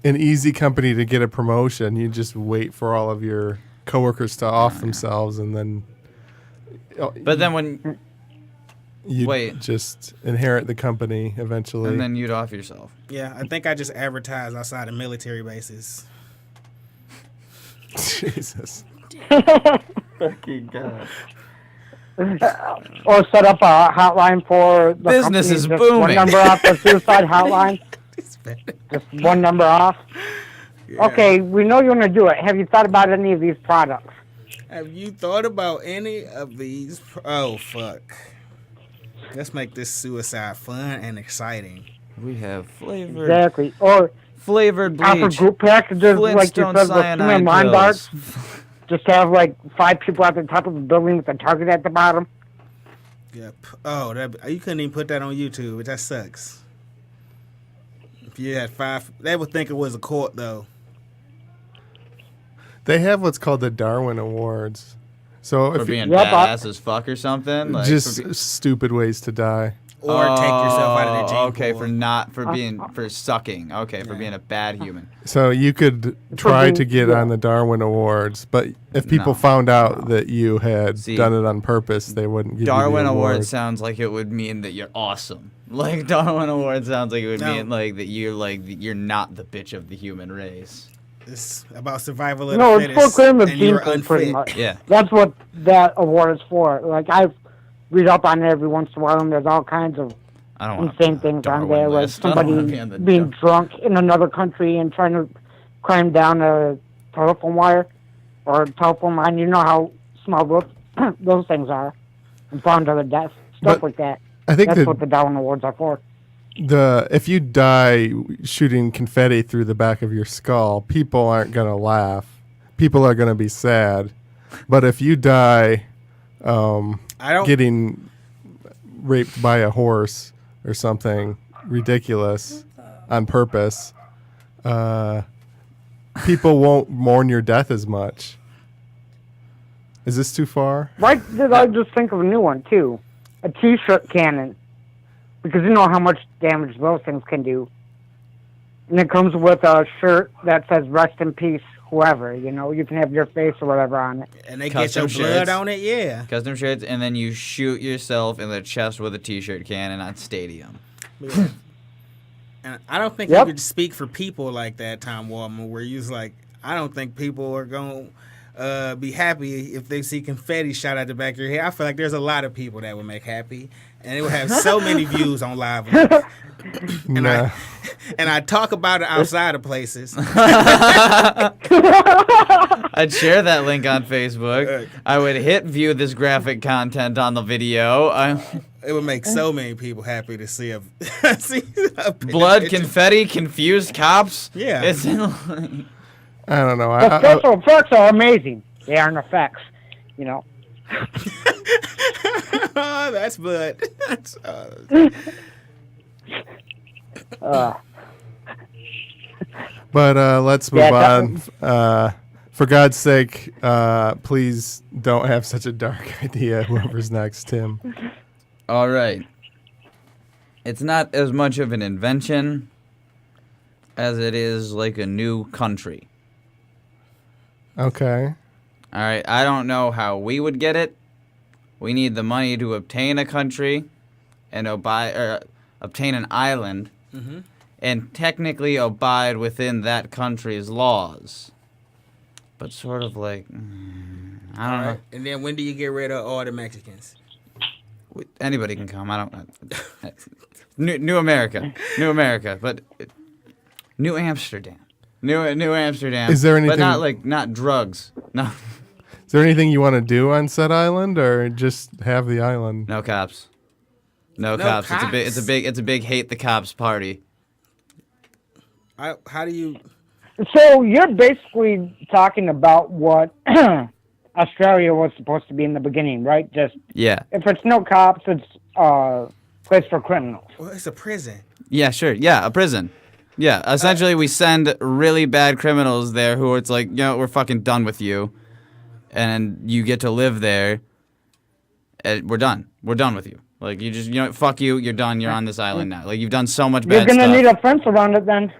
Speaker 3: an easy company to get a promotion. You just wait for all of your coworkers to off themselves, and then
Speaker 2: But then when,
Speaker 3: you
Speaker 2: wait.
Speaker 3: just inherit the company eventually.
Speaker 2: and then you'd off yourself.
Speaker 1: Yeah, I think I just advertise outside of military bases.
Speaker 3: Jesus.
Speaker 2: Fucking God.
Speaker 4: Or set up a hotline for the
Speaker 2: Business
Speaker 4: company,
Speaker 2: is
Speaker 4: just
Speaker 2: booming.
Speaker 4: One number off the suicide hotline. Just one number off. Okay, we know you want to do it. Have you thought about any of these products?
Speaker 1: Have you thought about any of these? Oh, fuck. Let's make this suicide fun and exciting.
Speaker 2: We have flavored
Speaker 4: Exactly. Or
Speaker 2: flavored
Speaker 4: offer
Speaker 2: bleach.
Speaker 4: group packages like you
Speaker 2: Flintstone
Speaker 4: said with
Speaker 2: cyanide
Speaker 4: human line
Speaker 2: pills.
Speaker 4: darts. Just have like 5 people at the top of the building with a target at the bottom.
Speaker 1: Yep. Oh, you couldn't even put that on YouTube. That sucks. If you had 5, they would think it was a court, though.
Speaker 3: They have what's called the Darwin Awards. So
Speaker 2: For
Speaker 3: if
Speaker 2: being
Speaker 4: Yep,
Speaker 2: badass as fuck or something. Like,
Speaker 3: just
Speaker 2: for
Speaker 3: stupid ways to die.
Speaker 1: Or take yourself out of the gene
Speaker 2: Okay,
Speaker 1: pool.
Speaker 2: for not for being for sucking. Okay, for being a bad human.
Speaker 3: So you could try
Speaker 4: being-
Speaker 3: to get
Speaker 4: yeah.
Speaker 3: on the Darwin Awards, but if people
Speaker 2: No.
Speaker 3: found out that you had
Speaker 2: See,
Speaker 3: done it on purpose, they wouldn't give
Speaker 2: Darwin
Speaker 3: you the award.
Speaker 2: Award sounds like it would mean that you're awesome. Like Darwin Award sounds like it would
Speaker 1: No.
Speaker 2: mean like that you're not the bitch of the human race.
Speaker 1: It's about survival of
Speaker 4: No,
Speaker 1: the
Speaker 4: it's for
Speaker 1: fittest.
Speaker 4: freedom of
Speaker 1: and you're
Speaker 4: people, pretty
Speaker 1: unfit.
Speaker 4: much.
Speaker 2: Yeah.
Speaker 4: That's what that award is for. Like, I read up on it every once in a while, and there's all kinds of
Speaker 2: I don't want
Speaker 4: insane things on there, like
Speaker 2: list. I don't wanna
Speaker 4: somebody
Speaker 2: be on the
Speaker 4: being drunk in another country and trying to climb down a telephone wire or a telephone line. You know how small those things are, and found to their death, stuff
Speaker 3: But
Speaker 4: like that.
Speaker 3: I think
Speaker 4: That's what the Darwin Awards are for.
Speaker 3: if you die shooting confetti through the back of your skull, people aren't going to laugh. People are going to be sad. But if you die
Speaker 1: I don't.
Speaker 3: getting raped by a horse or something ridiculous on purpose, people won't mourn your death as much. Is this too far?
Speaker 4: Why did I just think of a new one, too? A T-shirt cannon. Because you know how much damage those things can do. And it comes with a shirt that says, "Rest in peace, whoever." You know, you can have your face or whatever on it.
Speaker 1: And they get
Speaker 2: Custom
Speaker 1: your blood
Speaker 2: shirts.
Speaker 1: on it, yeah.
Speaker 2: Custom shirts, and then you shoot yourself in the chest with a t-shirt cannon on Stadium.
Speaker 1: And I don't think
Speaker 4: Yep.
Speaker 1: you could speak for people like that, Tom Wallman, where you was like, I don't think people are going to be happy if they see confetti shot out the back of your head. I feel like there's a lot of people that would make happy, and it would have so many views on live.
Speaker 3: Nah.
Speaker 1: And I talk about it outside of places.
Speaker 2: I'd share that link on Facebook. I would hit view this graphic content on the video.
Speaker 1: It would make so many people happy to see a,
Speaker 2: Blood,
Speaker 1: picture.
Speaker 2: confetti, confused cops.
Speaker 1: Yeah.
Speaker 2: It's
Speaker 3: I don't know.
Speaker 4: The special effects are amazing. They aren't effects, you know.
Speaker 1: Oh, that's blood. That's,
Speaker 3: But let's move on. For God's sake, please don't have such a dark idea. Whoever's next, Tim.
Speaker 2: all right. It's not as much of an invention as it is like a new country.
Speaker 3: Okay.
Speaker 2: All right, I don't know how we would get it. We need the money to obtain a country and obtain an island and technically abide within that country's laws. But sort of like, I don't know.
Speaker 1: And then when do you get rid of all the Mexicans?
Speaker 2: Anybody can come. I don't. New America, but New Amsterdam, New Amsterdam.
Speaker 3: Is there anything?
Speaker 2: But not drugs. No.
Speaker 3: Is there anything you want to do on said island, or just have the island?
Speaker 2: No cops. No
Speaker 1: No
Speaker 2: cops.
Speaker 1: cops?
Speaker 2: It's a big hate the cops party.
Speaker 1: How do you?
Speaker 4: So you're basically talking about what Australia was supposed to be in the beginning, right? Just
Speaker 2: Yeah.
Speaker 4: if it's no cops, it's a place for criminals.
Speaker 1: Well, it's a prison.
Speaker 2: Yeah, sure. Yeah, a prison. Yeah, essentially we send really bad criminals there who it's like, we're fucking done with you. And you get to live there. And we're done. We're done with you. Like, you just, fuck you, you're done, you're on this island now. Like, you've done so much
Speaker 4: You're
Speaker 2: bad
Speaker 4: gonna
Speaker 2: stuff.
Speaker 4: need a fence around it then.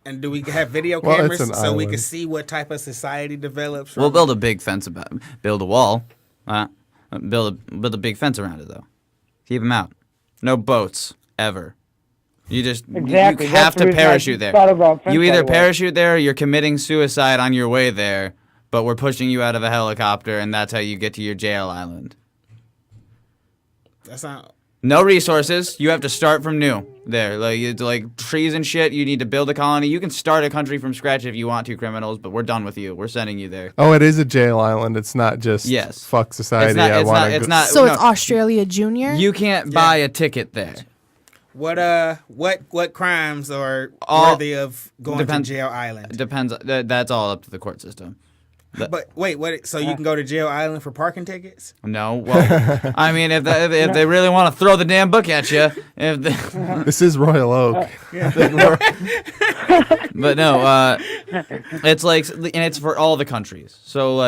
Speaker 1: And do we have video
Speaker 3: Well,
Speaker 1: cameras
Speaker 3: it's an
Speaker 1: so we can
Speaker 3: island.
Speaker 1: see what type of society develops?
Speaker 2: We'll
Speaker 1: from
Speaker 2: build a big fence build a wall. Build a big fence around it, though. Keep them out. No boats, ever. You just,
Speaker 4: Exactly.
Speaker 2: you
Speaker 4: That's
Speaker 2: have
Speaker 4: the
Speaker 2: to
Speaker 4: reason I
Speaker 2: parachute there.
Speaker 4: thought about fence
Speaker 2: You either
Speaker 4: right away.
Speaker 2: parachute there or you're committing suicide on your way there, but we're pushing you out of a helicopter, and that's how you get to your jail island.
Speaker 1: That's not.
Speaker 2: No resources. You have to start from new there. Like trees and shit, you need to build a colony. You can start a country from scratch if you want to, criminals, but we're done with you. We're sending you there.
Speaker 3: Oh, it is a jail island. It's not just
Speaker 2: Yes.
Speaker 3: fuck society.
Speaker 2: It's not.
Speaker 5: So
Speaker 2: no,
Speaker 5: it's Australia Junior?
Speaker 2: You can't buy a ticket there.
Speaker 1: What crimes are
Speaker 2: All-
Speaker 1: worthy of going
Speaker 2: depends-
Speaker 1: to jail island?
Speaker 2: Depends. That's all up to the court system.
Speaker 1: But wait, what? So you can go to jail island for parking tickets?
Speaker 2: No, well, I mean, if they really want to throw the damn book at you,
Speaker 3: This is Royal Oak.
Speaker 2: but no, it's like, and it's for all the countries. So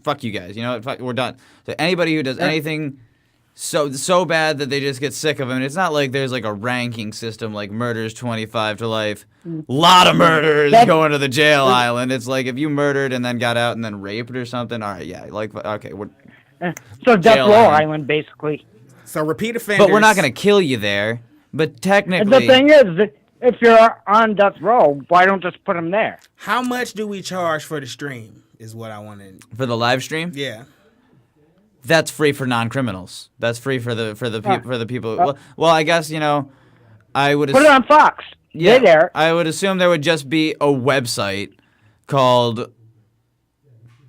Speaker 2: fuck you guys, we're done. So anybody who does anything so bad that they just get sick of it. And it's not like there's like a ranking system like murders 25 to life. Lot of murders going to the jail island. It's like if you murdered and then got out and then raped or something. All right, yeah, okay,
Speaker 4: So Death
Speaker 2: Jail
Speaker 4: Row
Speaker 2: island.
Speaker 4: Island, basically.
Speaker 1: So repeat offenders.
Speaker 2: but we're not gonna kill you there. But
Speaker 4: And
Speaker 2: technically,
Speaker 4: the thing is, if you're on death row, why don't just put them there?
Speaker 1: How much do we charge for the stream? Is what I want to.
Speaker 2: for the live stream,
Speaker 1: Yeah.
Speaker 2: that's free for non-criminals. That's free for the people. Well, I guess I would
Speaker 4: Put it on Fox.
Speaker 2: Yeah,
Speaker 4: They're there.
Speaker 2: I would assume there would just be a website called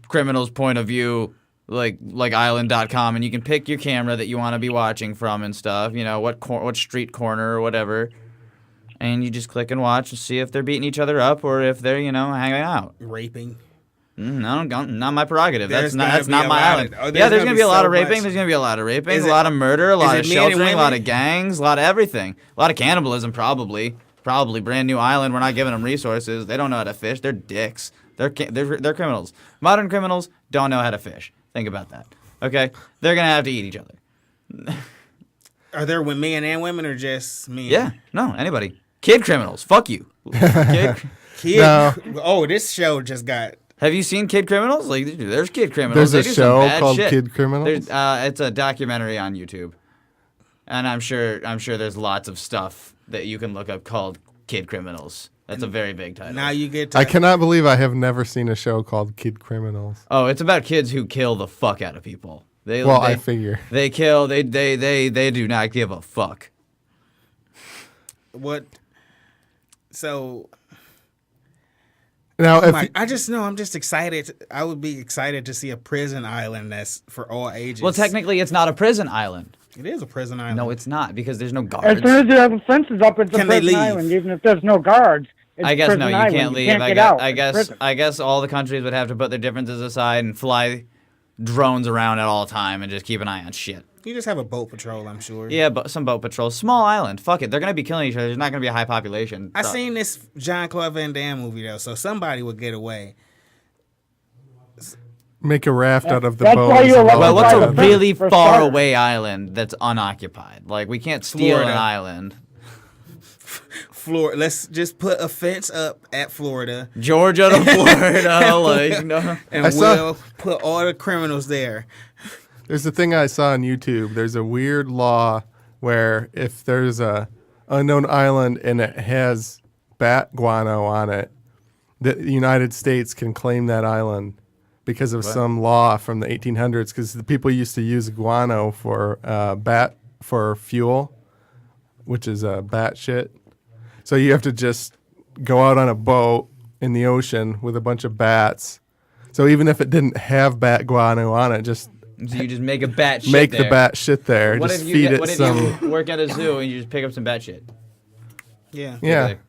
Speaker 2: Criminals Point of View, like island.com, and you can pick your camera that you want to be watching from and stuff, what street corner or whatever. And you just click and watch and see if they're beating each other up or if they're, hanging out.
Speaker 1: Raping.
Speaker 2: Not my prerogative.
Speaker 1: There's
Speaker 2: That's
Speaker 1: gonna
Speaker 2: not
Speaker 1: be a
Speaker 2: my
Speaker 1: lot
Speaker 2: island.
Speaker 1: of- oh, there's
Speaker 2: Yeah, there's
Speaker 1: gonna
Speaker 2: gonna
Speaker 1: be
Speaker 2: be a lot
Speaker 1: so
Speaker 2: of raping.
Speaker 1: much.
Speaker 2: There's gonna be a lot of raping,
Speaker 1: Is
Speaker 2: a
Speaker 1: it-
Speaker 2: lot of murder, a lot
Speaker 1: it
Speaker 2: of
Speaker 1: men and
Speaker 2: sheltering, a lot
Speaker 1: women?
Speaker 2: of gangs, a lot of everything, a lot of cannibalism. Probably brand new island. We're not giving them resources. They don't know how to fish. They're dicks. They're criminals. Modern criminals don't know how to fish. Think about that. Okay, they're gonna have to eat each other.
Speaker 1: Are there men and women or just men?
Speaker 2: Yeah, no, anybody. Kid criminals. Fuck you. Kid.
Speaker 1: Kid.
Speaker 3: No.
Speaker 1: Oh, this show just got.
Speaker 2: Have you seen Kid Criminals? Like, there's Kid Criminals.
Speaker 3: There's
Speaker 2: They
Speaker 3: a
Speaker 2: do some
Speaker 3: show
Speaker 2: bad
Speaker 3: called
Speaker 2: shit.
Speaker 3: Kid Criminals?
Speaker 2: It's a documentary on YouTube, and I'm sure there's lots of stuff that you can look up called Kid Criminals. That's a very big title.
Speaker 1: Now you get to...
Speaker 3: I cannot believe I have never seen a show called Kid Criminals.
Speaker 2: Oh, it's about kids who kill the fuck out of people.
Speaker 3: I figure.
Speaker 2: They kill. They do not give a fuck.
Speaker 1: What? So...
Speaker 3: Now,
Speaker 1: I just know I'm just excited. I would be excited to see a prison island that's for all ages.
Speaker 2: Well, technically, it's not a prison island.
Speaker 1: It is a prison island.
Speaker 2: No, it's not because there's no
Speaker 4: As
Speaker 2: guards.
Speaker 4: soon as you have the fences up, it's a
Speaker 1: Can they
Speaker 4: prison
Speaker 1: leave?
Speaker 4: island. Even if there's no guards, it's
Speaker 2: I guess
Speaker 4: prison
Speaker 2: no, you
Speaker 4: island.
Speaker 2: can't leave.
Speaker 4: Can't
Speaker 2: I
Speaker 4: get
Speaker 2: guess,
Speaker 4: out.
Speaker 2: I
Speaker 4: It's
Speaker 2: guess
Speaker 4: prison.
Speaker 2: I guess all the countries would have to put their differences aside and fly drones around at all time and just keep an eye on shit.
Speaker 1: You just have a boat patrol, I'm sure.
Speaker 2: Yeah, but some boat patrols. Small island. Fuck it. They're gonna be killing each other. There's not gonna be a high population.
Speaker 1: I seen this Jean-Claude Van Damme movie though, so somebody would get away.
Speaker 3: make a raft out of the
Speaker 4: That's
Speaker 3: bones.
Speaker 4: why you're
Speaker 3: and all
Speaker 2: Well, what's
Speaker 3: that.
Speaker 2: a really
Speaker 4: For
Speaker 2: far
Speaker 4: starters.
Speaker 2: away island that's unoccupied? Like we can't steal
Speaker 1: Florida.
Speaker 2: an island.
Speaker 1: Florida. Let's just put a fence up at Florida,
Speaker 2: Georgia to Florida, like no.
Speaker 1: and
Speaker 3: I saw-
Speaker 1: we'll put all the criminals there.
Speaker 3: There's a thing I saw on YouTube. There's a weird law where if there's a unknown island and it has bat guano on it, the United States can claim that island because of some law from the 1800s. Because the people used to use guano for for fuel, which is bat shit. So you have to just go out on a boat in the ocean with a bunch of bats. So even if it didn't have bat guano on it, just
Speaker 2: So you just make a bat shit
Speaker 3: make
Speaker 2: there.
Speaker 3: the bat shit there.
Speaker 2: What
Speaker 3: just
Speaker 2: if you
Speaker 3: feed
Speaker 2: get,
Speaker 3: it
Speaker 2: what if
Speaker 3: some.
Speaker 2: you work at a zoo and you just pick up some bat shit?
Speaker 1: Yeah.
Speaker 3: Yeah,
Speaker 2: Like,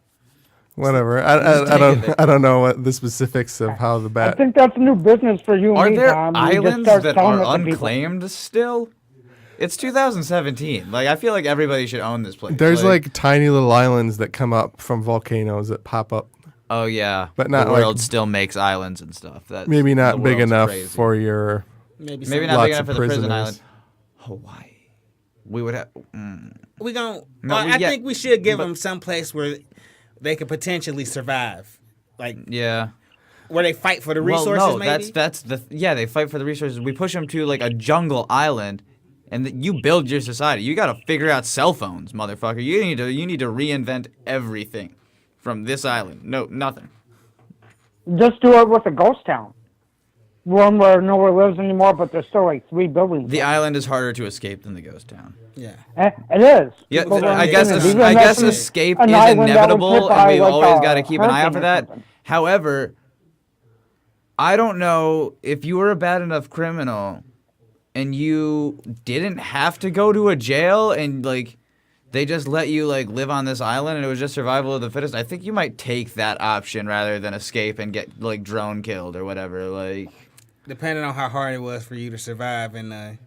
Speaker 3: whatever.
Speaker 2: Just
Speaker 3: I
Speaker 2: take it.
Speaker 3: don't. I don't know what the specifics of how the
Speaker 4: I
Speaker 3: bat.
Speaker 4: think that's a new business for you and
Speaker 2: Are
Speaker 4: me,
Speaker 2: there
Speaker 4: Tom. We just
Speaker 2: islands
Speaker 4: start
Speaker 2: that
Speaker 4: selling
Speaker 2: are
Speaker 4: it to people.
Speaker 2: unclaimed still? It's 2017. Like I feel like everybody should own this place.
Speaker 3: There's like tiny little islands that come up from volcanoes that pop up.
Speaker 2: oh yeah,
Speaker 3: but not
Speaker 2: the
Speaker 3: like-
Speaker 2: world still makes islands and stuff. That
Speaker 3: Maybe
Speaker 2: the
Speaker 3: not big
Speaker 2: world's
Speaker 3: enough
Speaker 2: crazy.
Speaker 3: for your.
Speaker 1: Maybe
Speaker 2: Maybe
Speaker 1: some-
Speaker 2: not big
Speaker 3: lots
Speaker 2: enough
Speaker 3: of
Speaker 2: for the prison
Speaker 3: prisoners.
Speaker 2: island. Hawaii. We would have.
Speaker 1: We gon'
Speaker 2: No,
Speaker 1: I
Speaker 2: yeah,
Speaker 1: think we should give
Speaker 2: but-
Speaker 1: them some place where they could potentially survive, like
Speaker 2: Yeah.
Speaker 1: where they fight for the resources.
Speaker 2: Well, no,
Speaker 1: maybe
Speaker 2: that's the they fight for the resources. We push them to like a jungle island, and you build your society. You got to figure out cell phones, motherfucker. You need to reinvent everything from this island. No, nothing.
Speaker 4: Just do it with a ghost town. One where no one lives anymore, but there's still like 3 buildings.
Speaker 2: The island is harder to escape than the ghost town.
Speaker 1: yeah.
Speaker 4: It is.
Speaker 2: Yeah,
Speaker 4: People don't
Speaker 2: I guess
Speaker 4: understand it.
Speaker 2: I
Speaker 4: Even
Speaker 2: guess
Speaker 4: that's
Speaker 2: escape
Speaker 4: an
Speaker 2: is
Speaker 4: island that was
Speaker 2: inevitable,
Speaker 4: hit by,
Speaker 2: and we've
Speaker 4: like,
Speaker 2: always
Speaker 4: a
Speaker 2: got to keep an eye out for
Speaker 4: hurricane or
Speaker 2: that.
Speaker 4: something.
Speaker 2: However, I don't know if you were a bad enough criminal and you didn't have to go to a jail and like they just let you like live on this island and it was just survival of the fittest. I think you might take that option rather than escape and get like drone killed or whatever. Like,
Speaker 1: Depending on how hard it was for you to survive, and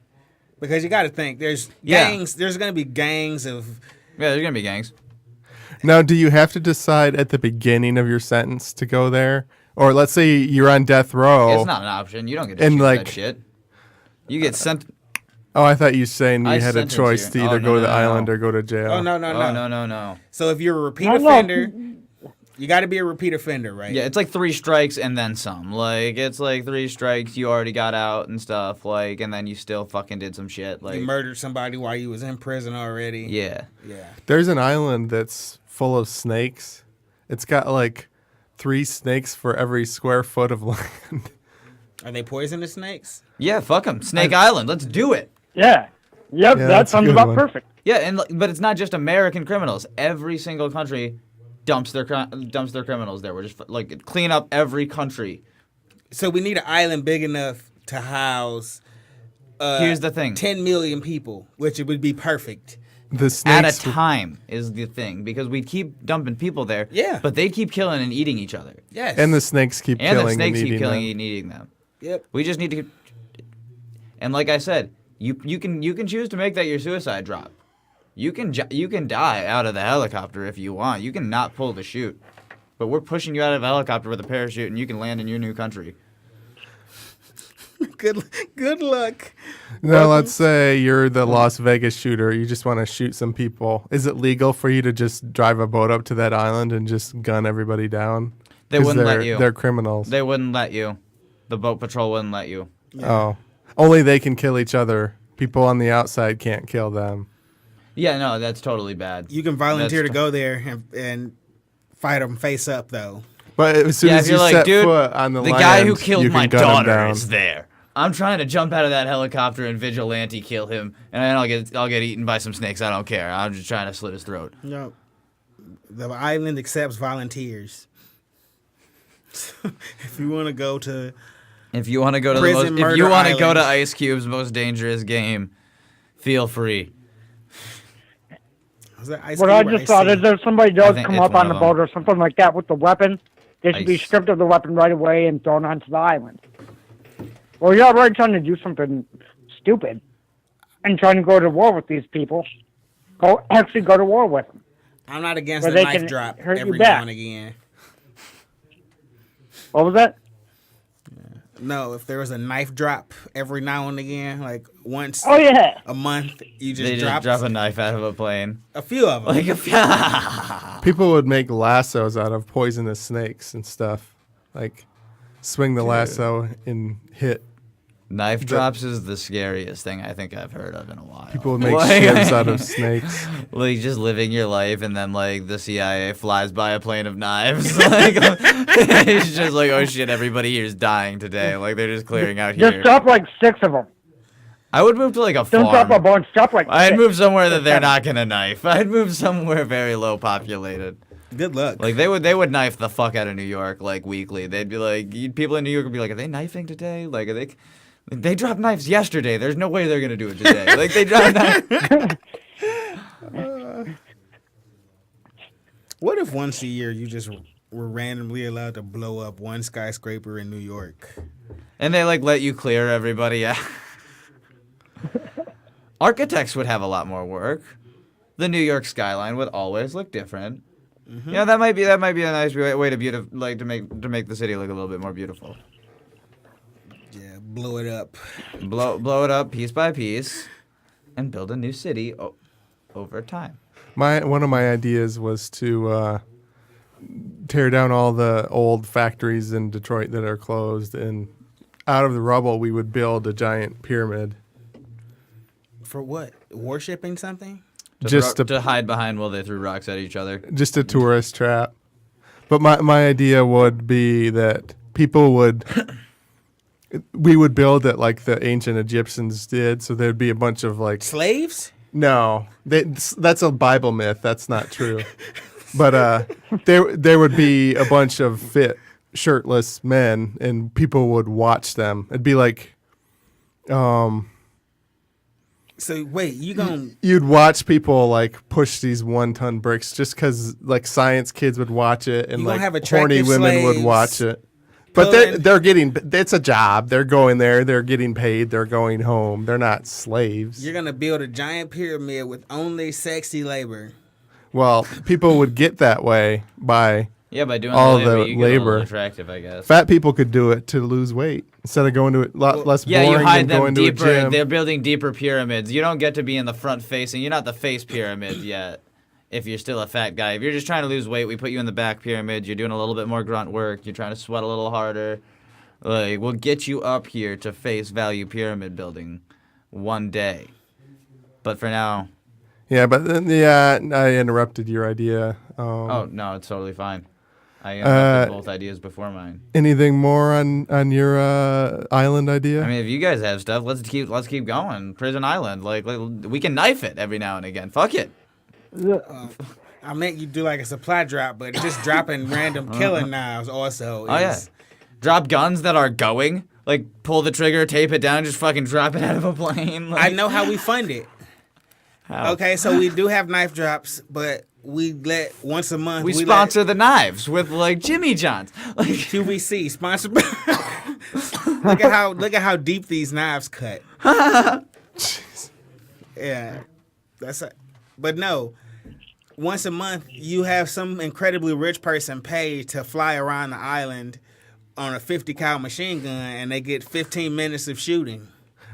Speaker 1: because you got to think there's
Speaker 2: Yeah.
Speaker 1: gangs. There's gonna be gangs of.
Speaker 2: yeah, there's gonna be gangs.
Speaker 3: Now, do you have to decide at the beginning of your sentence to go there, or let's say you're on death row?
Speaker 2: It's not an option. You don't get to
Speaker 3: And,
Speaker 2: choose
Speaker 3: like-
Speaker 2: that shit. You get sent.
Speaker 3: Oh, I thought you were saying you
Speaker 2: I
Speaker 3: had a
Speaker 2: sentence
Speaker 3: choice
Speaker 2: you.
Speaker 3: to either
Speaker 2: Oh,
Speaker 3: go to
Speaker 2: no,
Speaker 3: the
Speaker 2: no,
Speaker 3: island
Speaker 2: no.
Speaker 3: or go to jail.
Speaker 1: Oh no no no.
Speaker 2: Oh no.
Speaker 1: So if you're a repeat
Speaker 4: No, no.
Speaker 1: offender, you got to be a repeat offender, right?
Speaker 2: Yeah, it's like 3 strikes and then some. Like it's like 3 strikes, you already got out and stuff. Like, and then you still fucking did some shit. Like,
Speaker 1: You murdered somebody while you was in prison already.
Speaker 2: yeah.
Speaker 1: Yeah.
Speaker 3: There's an island that's full of snakes. It's got like 3 snakes for every square foot of land.
Speaker 1: Are they poisonous snakes?
Speaker 2: Yeah, fuck them. Snake Island, let's do it.
Speaker 4: Yeah. Yep,
Speaker 3: Yeah,
Speaker 4: that
Speaker 3: that's a
Speaker 4: sounds
Speaker 3: good
Speaker 4: about
Speaker 3: one.
Speaker 4: perfect.
Speaker 2: Yeah, and but it's not just American criminals. Every single country dumps their criminals there. We're just like clean up every country.
Speaker 1: So we need an island big enough to house.
Speaker 2: Here's the thing.
Speaker 1: 10 million people, which it would be perfect.
Speaker 3: The
Speaker 2: At a
Speaker 3: snakes.
Speaker 2: time is the thing because we keep dumping people there.
Speaker 1: Yeah.
Speaker 2: But they keep killing and eating each other.
Speaker 1: Yes.
Speaker 3: And the snakes keep
Speaker 2: And
Speaker 3: killing
Speaker 2: the snakes
Speaker 3: and
Speaker 2: keep
Speaker 3: eating
Speaker 2: killing
Speaker 3: them.
Speaker 2: and eating them.
Speaker 1: Yep.
Speaker 2: We just need to. And like I said, you can choose to make that your suicide drop. You can die out of the helicopter if you want. You can not pull the chute, but we're pushing you out of a helicopter with a parachute, and you can land in your new country.
Speaker 1: Good luck.
Speaker 3: Now, let's say you're the Las Vegas shooter. You just want to shoot some people. Is it legal for you to just drive a boat up to that island and just gun everybody down?
Speaker 2: They
Speaker 3: 'Cause
Speaker 2: wouldn't let
Speaker 3: they're-
Speaker 2: you.
Speaker 3: They're criminals.
Speaker 2: They wouldn't let you. The boat patrol wouldn't let you.
Speaker 3: Oh. Only they can kill each other. People on the outside can't kill them.
Speaker 2: Yeah, no, that's totally bad.
Speaker 1: You can volunteer
Speaker 2: That's
Speaker 1: to go there and fight them face up though.
Speaker 3: But as soon as
Speaker 2: if you're
Speaker 3: you
Speaker 2: like,
Speaker 3: set
Speaker 2: dude,
Speaker 3: foot on the land,
Speaker 2: guy who
Speaker 3: you
Speaker 2: killed
Speaker 3: can
Speaker 2: my
Speaker 3: gun him
Speaker 2: daughter
Speaker 3: down.
Speaker 2: is there. I'm trying to jump out of that helicopter and vigilante kill him, and then I'll get eaten by some snakes. I don't care. I'm just trying to slit his throat.
Speaker 1: No, the island accepts volunteers. If you want to go to,
Speaker 2: If you want to go to
Speaker 1: Prison
Speaker 2: if you
Speaker 1: Murder
Speaker 2: want to go to
Speaker 1: Island.
Speaker 2: Ice Cube's most dangerous game, feel free.
Speaker 1: was that Ice
Speaker 4: What I
Speaker 1: Cube or
Speaker 4: just thought
Speaker 1: Ice-T?
Speaker 4: is if somebody does
Speaker 2: think
Speaker 4: come
Speaker 2: it's
Speaker 4: up
Speaker 2: one
Speaker 4: on the
Speaker 2: of them.
Speaker 4: boat or something like that with the weapon, they should be
Speaker 2: Ice.
Speaker 4: stripped of the weapon right away and thrown onto the island. Well, you're already trying to do something stupid and trying to go to war with these people. Actually go to war with them.
Speaker 1: I'm not against
Speaker 4: Where
Speaker 1: a
Speaker 4: they
Speaker 1: knife
Speaker 4: can
Speaker 1: drop
Speaker 4: hurt you
Speaker 1: every
Speaker 4: back.
Speaker 1: now and again.
Speaker 4: What was that?
Speaker 1: No, if there was a knife drop every now and again, like once
Speaker 4: Oh, yeah.
Speaker 1: a month, you
Speaker 2: They
Speaker 1: just
Speaker 2: just
Speaker 1: drop
Speaker 2: drop a knife out of a plane.
Speaker 1: a few of them.
Speaker 2: Like a
Speaker 3: People would make lassos out of poisonous snakes and stuff. Like, swing the lasso and hit.
Speaker 2: knife drops is the scariest thing I think I've heard of in a while.
Speaker 3: People would make
Speaker 2: Like-
Speaker 3: shivs out of snakes.
Speaker 2: Like just living your life, and then like the CIA flies by a plane of knives. Like it's just like, oh shit, everybody here's dying today. Like they're just clearing out
Speaker 4: Just
Speaker 2: here.
Speaker 4: drop like 6 of them.
Speaker 2: I would move to like a
Speaker 4: Don't drop a
Speaker 2: farm.
Speaker 4: bunch. Drop like
Speaker 2: I'd
Speaker 4: 6.
Speaker 2: move somewhere that they're
Speaker 4: Seven.
Speaker 2: not gonna knife. I'd move somewhere very low populated.
Speaker 1: Good luck.
Speaker 2: Like they would knife the fuck out of New York like weekly. They'd be like, people in New York would be like, are they knifing today? Like are they dropped knives yesterday. There's no way they're gonna do it today. Like they dropped knives.
Speaker 1: What if once a year you just were randomly allowed to blow up one skyscraper in New York?
Speaker 2: And they like let you clear everybody out. Architects would have a lot more work. The New York skyline would always look different.
Speaker 1: Mm-hmm.
Speaker 2: Yeah, that might be a nice way to make the city look a little bit more beautiful.
Speaker 1: Yeah, blow it up.
Speaker 2: Blow it up piece by piece, and build a new city over time.
Speaker 3: One of my ideas was to tear down all the old factories in Detroit that are closed, and out of the rubble we would build a giant pyramid.
Speaker 1: For what? Worshipping something?
Speaker 2: To hide behind while they threw rocks at each other.
Speaker 3: Just a tourist trap. But my idea would be that people would we would build it like the ancient Egyptians did, so there'd be a bunch of like
Speaker 1: Slaves?
Speaker 3: no, that's a Bible myth. That's not true. But there would be a bunch of fit shirtless men, and people would watch them. It'd be like,
Speaker 1: So wait, you gonna
Speaker 3: you'd watch people like push these 1-ton bricks just because like science kids would watch it, and
Speaker 1: You gonna
Speaker 3: like
Speaker 1: have
Speaker 3: horny
Speaker 1: attractive
Speaker 3: women would
Speaker 1: slaves
Speaker 3: watch it. But
Speaker 1: pulling-
Speaker 3: they're getting, it's a job. They're going there. They're getting paid. They're going home. They're not slaves.
Speaker 1: you're gonna build a giant pyramid with only sexy labor?
Speaker 3: Well, people would get that way by
Speaker 2: Yeah, by doing
Speaker 3: all
Speaker 2: the labor,
Speaker 3: the
Speaker 2: you get a little
Speaker 3: labor.
Speaker 2: attractive, I guess.
Speaker 3: Fat people could do it to lose weight instead of going to it less
Speaker 2: Yeah,
Speaker 3: boring
Speaker 2: you hide
Speaker 3: than
Speaker 2: them
Speaker 3: going
Speaker 2: deeper.
Speaker 3: to a gym.
Speaker 2: They're building deeper pyramids. You don't get to be in the front facing. You're not the face pyramid yet. If you're still a fat guy, if you're just trying to lose weight, we put you in the back pyramid. You're doing a little bit more grunt work. You're trying to sweat a little harder. Like we'll get you up here to face value pyramid building one day. But for now,
Speaker 3: Yeah, but then, I interrupted your idea.
Speaker 2: oh no, it's totally fine. I interrupted both ideas before mine.
Speaker 3: Anything more on your island idea?
Speaker 2: I mean, if you guys have stuff, let's keep going. Prison Island, like we can knife it every now and again. Fuck it.
Speaker 1: I meant you do like a supply drop, but just dropping random killing knives also.
Speaker 2: Oh yeah, drop guns that are going. Like pull the trigger, tape it down, just fucking drop it out of a plane.
Speaker 1: I know how we fund it.
Speaker 2: How?
Speaker 1: Okay, so we do have knife drops, but we let once a month
Speaker 2: We sponsor the knives with like Jimmy John's. Like
Speaker 1: QVC sponsored. Look at how deep these knives cut. Yeah, but no. Once a month, you have some incredibly rich person paid to fly around the island on a 50 cal machine gun, and they get 15 minutes of shooting.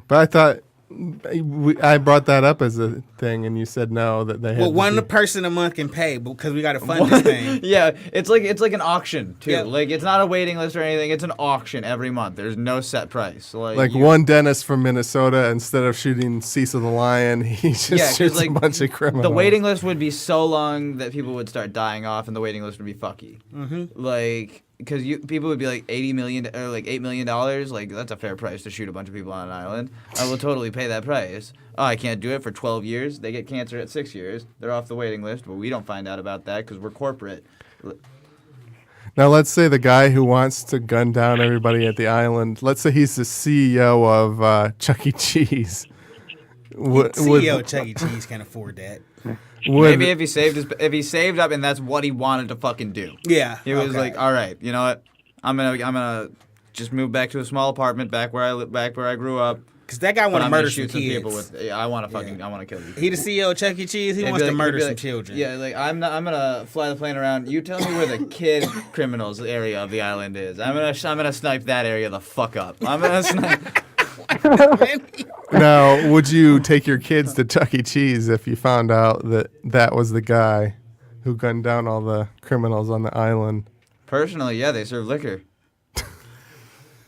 Speaker 3: But I thought I brought that up as a thing, and you said no, that they had.
Speaker 1: Well,
Speaker 3: to
Speaker 1: one
Speaker 3: do-
Speaker 1: person a month can pay because we got to fund this thing.
Speaker 2: Yeah, it's like an auction too.
Speaker 1: Yeah.
Speaker 2: Like it's not a waiting list or anything. It's an auction every month. There's no set price.
Speaker 3: Like one dentist from Minnesota, instead of shooting Cecil the Lion, he just shoots a bunch of criminals.
Speaker 2: The waiting list would be so long that people would start dying off, and the waiting list would be fucky. Mm-hmm. Like, because people would be like $80 million or like $8 million. Like that's a fair price to shoot a bunch of people on an island. I will totally pay that price. Oh, I can't do it for 12 years. They get cancer at 6 years. They're off the waiting list, but we don't find out about that because we're corporate.
Speaker 3: Now, let's say the guy who wants to gun down everybody at the island, let's say he's the CEO of Chuck E. Cheese.
Speaker 1: CEO of Chuck E. Cheese can't afford that.
Speaker 2: Maybe if he saved up and that's what he wanted to fucking do.
Speaker 1: Yeah.
Speaker 2: He was like, all right, you know what? I'm gonna just move back to a small apartment back where I grew up.
Speaker 1: Because that guy want to murder some kids.
Speaker 2: People with. Yeah, I want to kill you.
Speaker 1: He the CEO of Chuck E. Cheese. He wants to murder some children.
Speaker 2: Yeah, like I'm gonna fly the plane around. You tell me where the kid criminals area of the island is. I'm gonna snipe that area the fuck up. I'm gonna snipe.
Speaker 3: Now, would you take your kids to Chuck E. Cheese if you found out that was the guy who gunned down all the criminals on the island?
Speaker 2: Personally, yeah, they serve liquor.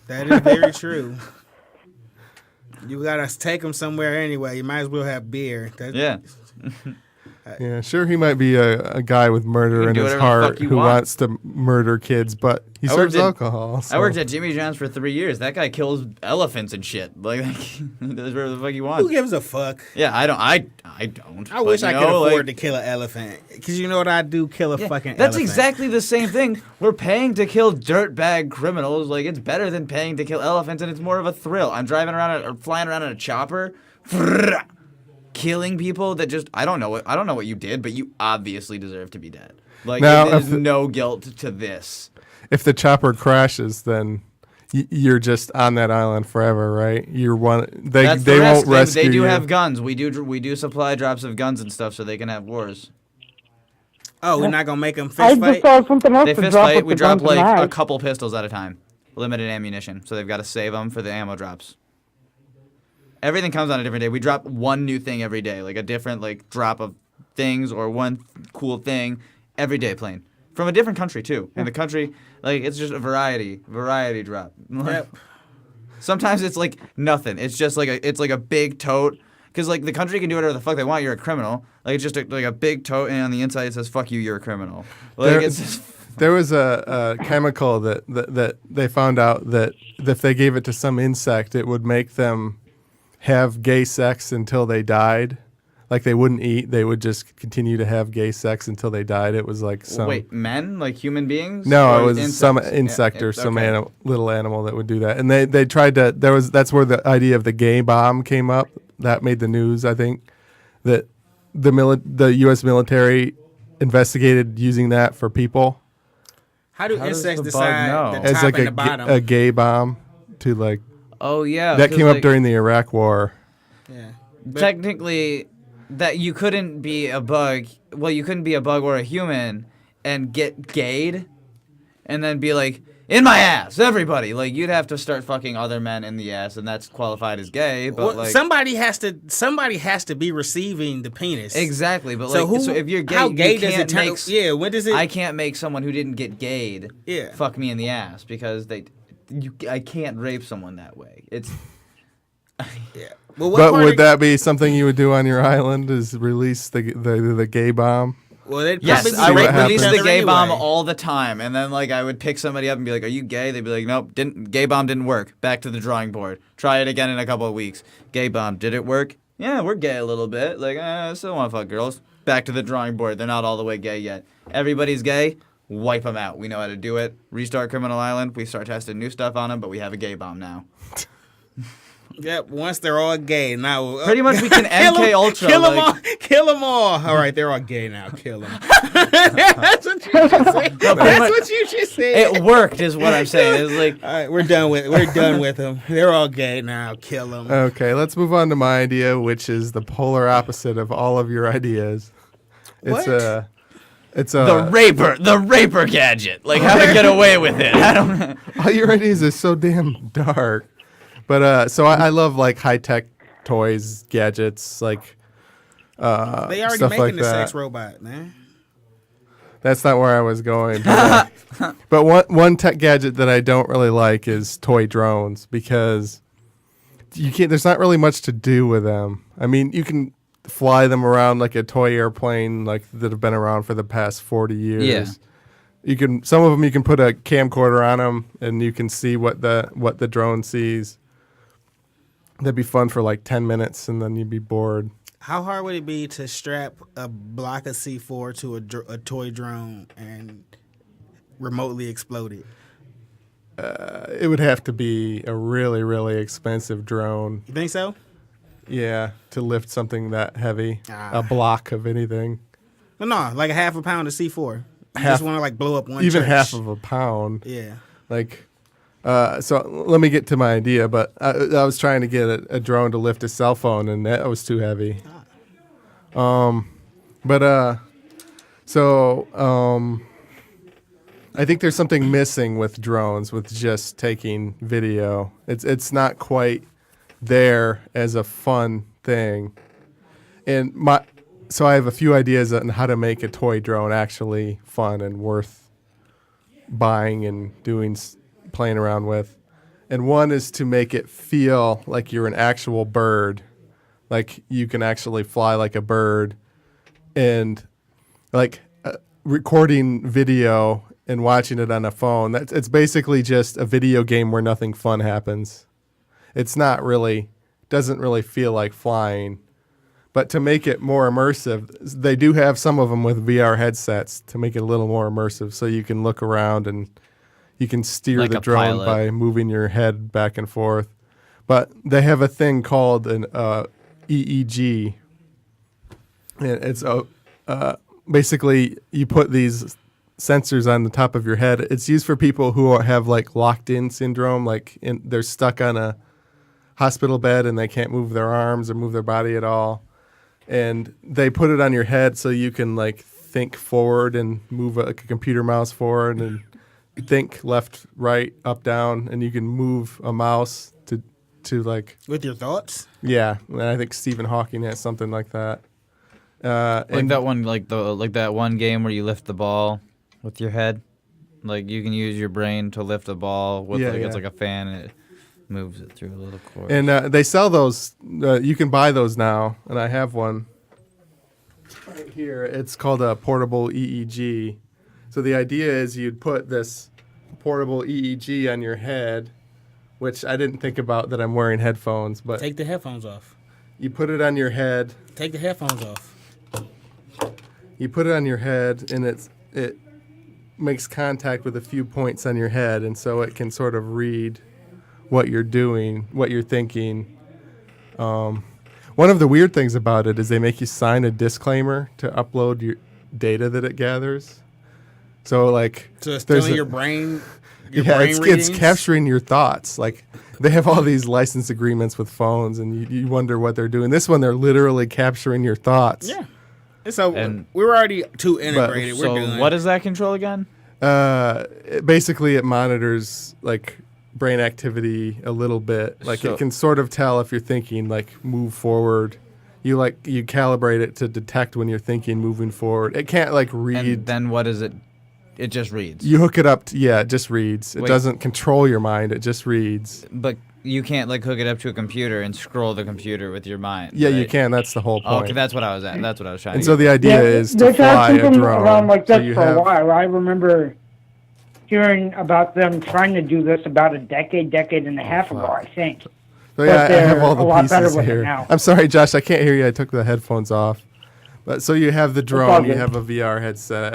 Speaker 1: That is very true. You gotta take them somewhere anyway. You might as well have beer.
Speaker 2: Yeah.
Speaker 3: Yeah, sure, he might be a guy with murder in his heart who wants to murder kids, but he serves alcohol. So.
Speaker 2: I worked at Jimmy John's for 3 years. That guy kills elephants and shit. Like he does whatever the fuck he wants.
Speaker 1: Who gives a fuck?
Speaker 2: Yeah, I don't.
Speaker 1: I wish I could afford to kill an elephant. Because you know what I do? Kill a fucking elephant.
Speaker 2: That's exactly the same thing. We're paying to kill dirtbag criminals. Like, it's better than paying to kill elephants, and it's more of a thrill. I'm driving around or flying around in a chopper. Killing people that just I don't know what you did, but you obviously deserve to be dead. Like there's no guilt to this.
Speaker 3: If the chopper crashes, then you're just on that island forever, right? They won't rescue you.
Speaker 2: They do have guns. We do supply drops of guns and stuff so they can have wars.
Speaker 1: Oh, we're not gonna make them fist
Speaker 4: I
Speaker 1: fight?
Speaker 4: just saw something else
Speaker 2: They
Speaker 4: to
Speaker 2: fist
Speaker 4: drop
Speaker 2: fight.
Speaker 4: with
Speaker 2: We
Speaker 4: the
Speaker 2: drop
Speaker 4: guns and
Speaker 2: like a
Speaker 4: knives.
Speaker 2: couple pistols at a time, limited ammunition, so they've got to save them for the ammo drops. Everything comes on a different day. We drop one new thing every day, like a different like drop of things or one cool thing every day plane. From a different country too. And the country, like it's just a variety drop.
Speaker 1: Yep.
Speaker 2: Sometimes it's like nothing. It's just like a big tote. Because like the country can do whatever the fuck they want. You're a criminal. Like it's just like a big tote, and on the inside it says "fuck you, you're a criminal." Like it's just.
Speaker 3: There was a chemical that they found out that if they gave it to some insect, it would make them have gay sex until they died. Like they wouldn't eat; they would just continue to have gay sex until they died. It was like some
Speaker 2: men, like human beings.
Speaker 3: No, it was
Speaker 2: insects?
Speaker 3: some insect or some little animal that would do that. And they tried to. That's where the idea of the gay bomb came up. That made the news. I think that the U.S. military investigated using that for people.
Speaker 1: How do insects
Speaker 2: does the bug
Speaker 1: decide
Speaker 2: know?
Speaker 1: the
Speaker 3: As
Speaker 1: top
Speaker 3: like
Speaker 1: and the bottom?
Speaker 3: a gay bomb to like.
Speaker 2: Oh yeah,
Speaker 3: That came up during the Iraq War.
Speaker 1: Yeah.
Speaker 2: Technically, that you couldn't be a bug. Well, you couldn't be a bug or a human and get gayed, and then be like, in my ass, everybody. Like you'd have to start fucking other men in the ass, and that's qualified as gay. But like
Speaker 1: somebody has to be receiving the penis.
Speaker 2: exactly. But
Speaker 1: So
Speaker 2: like, so if you're gay,
Speaker 1: how gay
Speaker 2: you
Speaker 1: does
Speaker 2: can't
Speaker 1: it turn?
Speaker 2: make.
Speaker 1: When does it?
Speaker 2: I can't make someone who didn't get gayed.
Speaker 1: Yeah.
Speaker 2: Fuck me in the ass because I can't rape someone that way. It's.
Speaker 1: Yeah. Well,
Speaker 3: But would that be something you would do on your island? Is release the gay bomb?
Speaker 1: Well, they'd
Speaker 2: Yes,
Speaker 1: probably
Speaker 2: I
Speaker 1: be
Speaker 2: would
Speaker 1: raping
Speaker 2: release
Speaker 1: each
Speaker 2: the
Speaker 1: other
Speaker 2: gay bomb
Speaker 1: anyway.
Speaker 2: all the time, and then like I would pick somebody up and be like, "Are you gay?" They'd be like, "Nope, gay bomb didn't work. Back to the drawing board. Try it again in a couple of weeks. Gay bomb, did it work? Yeah, we're gay a little bit. Like, I still want to fuck girls. Back to the drawing board. They're not all the way gay yet. Everybody's gay. Wipe them out. We know how to do it. Restart Criminal Island. We start testing new stuff on them, but we have a gay bomb now.
Speaker 1: Yep. Once they're all gay, now
Speaker 2: Pretty much we can MK Ultra.
Speaker 1: Kill them
Speaker 2: like-
Speaker 1: all. Kill them all. All right, they're all gay now. Kill them. That's what you just said. That's what you just said.
Speaker 2: It worked, is what I'm saying. It's like.
Speaker 1: All right, we're done with them. They're all gay now. Kill them.
Speaker 3: Okay, let's move on to my idea, which is the polar opposite of all of your ideas. It's
Speaker 1: What?
Speaker 3: It's
Speaker 2: The raper gadget. Like how to get away with it. I don't.
Speaker 3: all your ideas are so damn dark. But so I love like high tech toys, gadgets, like
Speaker 1: They already
Speaker 3: stuff
Speaker 1: making
Speaker 3: like
Speaker 1: the
Speaker 3: that.
Speaker 1: sex robot, man.
Speaker 3: That's not where I was going. But one tech gadget that I don't really like is toy drones because you can't. There's not really much to do with them. I mean, you can fly them around like a toy airplane, like that have been around for the past 40 years.
Speaker 2: Yeah.
Speaker 3: You can. Some of them you can put a camcorder on them, and you can see what the drone sees. That'd be fun for like 10 minutes, and then you'd be bored.
Speaker 1: How hard would it be to strap a block of C4 to a toy drone and remotely explode it?
Speaker 3: It would have to be a really, really expensive drone.
Speaker 1: You think so?
Speaker 3: Yeah, to lift something that heavy,
Speaker 1: Ah.
Speaker 3: a block of anything.
Speaker 1: No, like a half a pound of C4. You
Speaker 3: Half-
Speaker 1: just want to like blow up one
Speaker 3: Even
Speaker 1: church.
Speaker 3: half of a pound.
Speaker 1: Yeah.
Speaker 3: Like, so let me get to my idea. But I was trying to get a drone to lift a cell phone, and that was too heavy. I think there's something missing with drones, with just taking video. It's not quite there as a fun thing. And so I have a few ideas on how to make a toy drone actually fun and worth buying and playing around with. And one is to make it feel like you're an actual bird, like you can actually fly like a bird, and like recording video and watching it on a phone. It's basically just a video game where nothing fun happens. It's not really, doesn't really feel like flying. But to make it more immersive, they do have some of them with VR headsets to make it a little more immersive, so you can look around and you can steer
Speaker 2: Like
Speaker 3: the
Speaker 2: a
Speaker 3: drone
Speaker 2: pilot.
Speaker 3: by moving your head back and forth. But they have a thing called an EEG. And it's basically you put these sensors on the top of your head. It's used for people who have like locked-in syndrome, like they're stuck on a hospital bed and they can't move their arms or move their body at all. And they put it on your head so you can like think forward and move like a computer mouse forward and think left, right, up, down, and you can move a mouse to like
Speaker 1: With your thoughts?
Speaker 3: yeah. And I think Stephen Hawking has something like that.
Speaker 2: Like that one, like that one game where you lift the ball with your head. Like you can use your brain to lift a ball with it's like a fan and it moves it through a little cord.
Speaker 3: And they sell those. You can buy those now, and I have one right here. It's called a portable EEG. So the idea is you'd put this portable EEG on your head, which I didn't think about that I'm wearing headphones, but
Speaker 1: Take the headphones off.
Speaker 3: you put it on your head.
Speaker 1: Take the headphones off.
Speaker 3: You put it on your head, and it makes contact with a few points on your head, and so it can sort of read what you're doing, what you're thinking. One of the weird things about it is they make you sign a disclaimer to upload your data that it gathers. So like,
Speaker 1: So it's
Speaker 3: there's
Speaker 1: stealing
Speaker 3: a-
Speaker 1: your brain.
Speaker 3: it's
Speaker 1: readings?
Speaker 3: capturing your thoughts. Like they have all these license agreements with phones, and you wonder what they're doing. This one, they're literally capturing your thoughts.
Speaker 1: Yeah. And so
Speaker 2: And-
Speaker 1: we're already too integrated.
Speaker 2: so
Speaker 1: we're doing.
Speaker 2: what does that control again?
Speaker 3: Basically, it monitors like brain activity a little bit. Like
Speaker 2: So-
Speaker 3: it can sort of tell if you're thinking like move forward. You calibrate it to detect when you're thinking moving forward. It can't like read.
Speaker 2: And then what is it? It just reads.
Speaker 3: You hook it up to, it just reads. It
Speaker 2: Wait.
Speaker 3: doesn't control your mind. It just reads.
Speaker 2: But you can't like hook it up to a computer and scroll the computer with your mind.
Speaker 3: Yeah, you
Speaker 2: right?
Speaker 3: can. That's the whole point.
Speaker 2: Okay, that's what I was at. That's what I was trying
Speaker 3: And
Speaker 2: to
Speaker 3: so
Speaker 2: get.
Speaker 3: the idea is to
Speaker 4: they've had
Speaker 3: fly a
Speaker 4: something
Speaker 3: drone.
Speaker 4: around like
Speaker 3: So
Speaker 4: this
Speaker 3: you
Speaker 4: for
Speaker 3: have-
Speaker 4: a while. I remember hearing about them trying to do this about a decade and a half ago, I think.
Speaker 3: So yeah, I
Speaker 4: they're
Speaker 3: have all the
Speaker 4: a lot better
Speaker 3: pieces
Speaker 4: with it
Speaker 3: here.
Speaker 4: now.
Speaker 3: I'm sorry, Josh, I can't hear you. I took the headphones off. But so you have the
Speaker 4: all
Speaker 3: drone, you
Speaker 4: good.
Speaker 3: have a VR headset.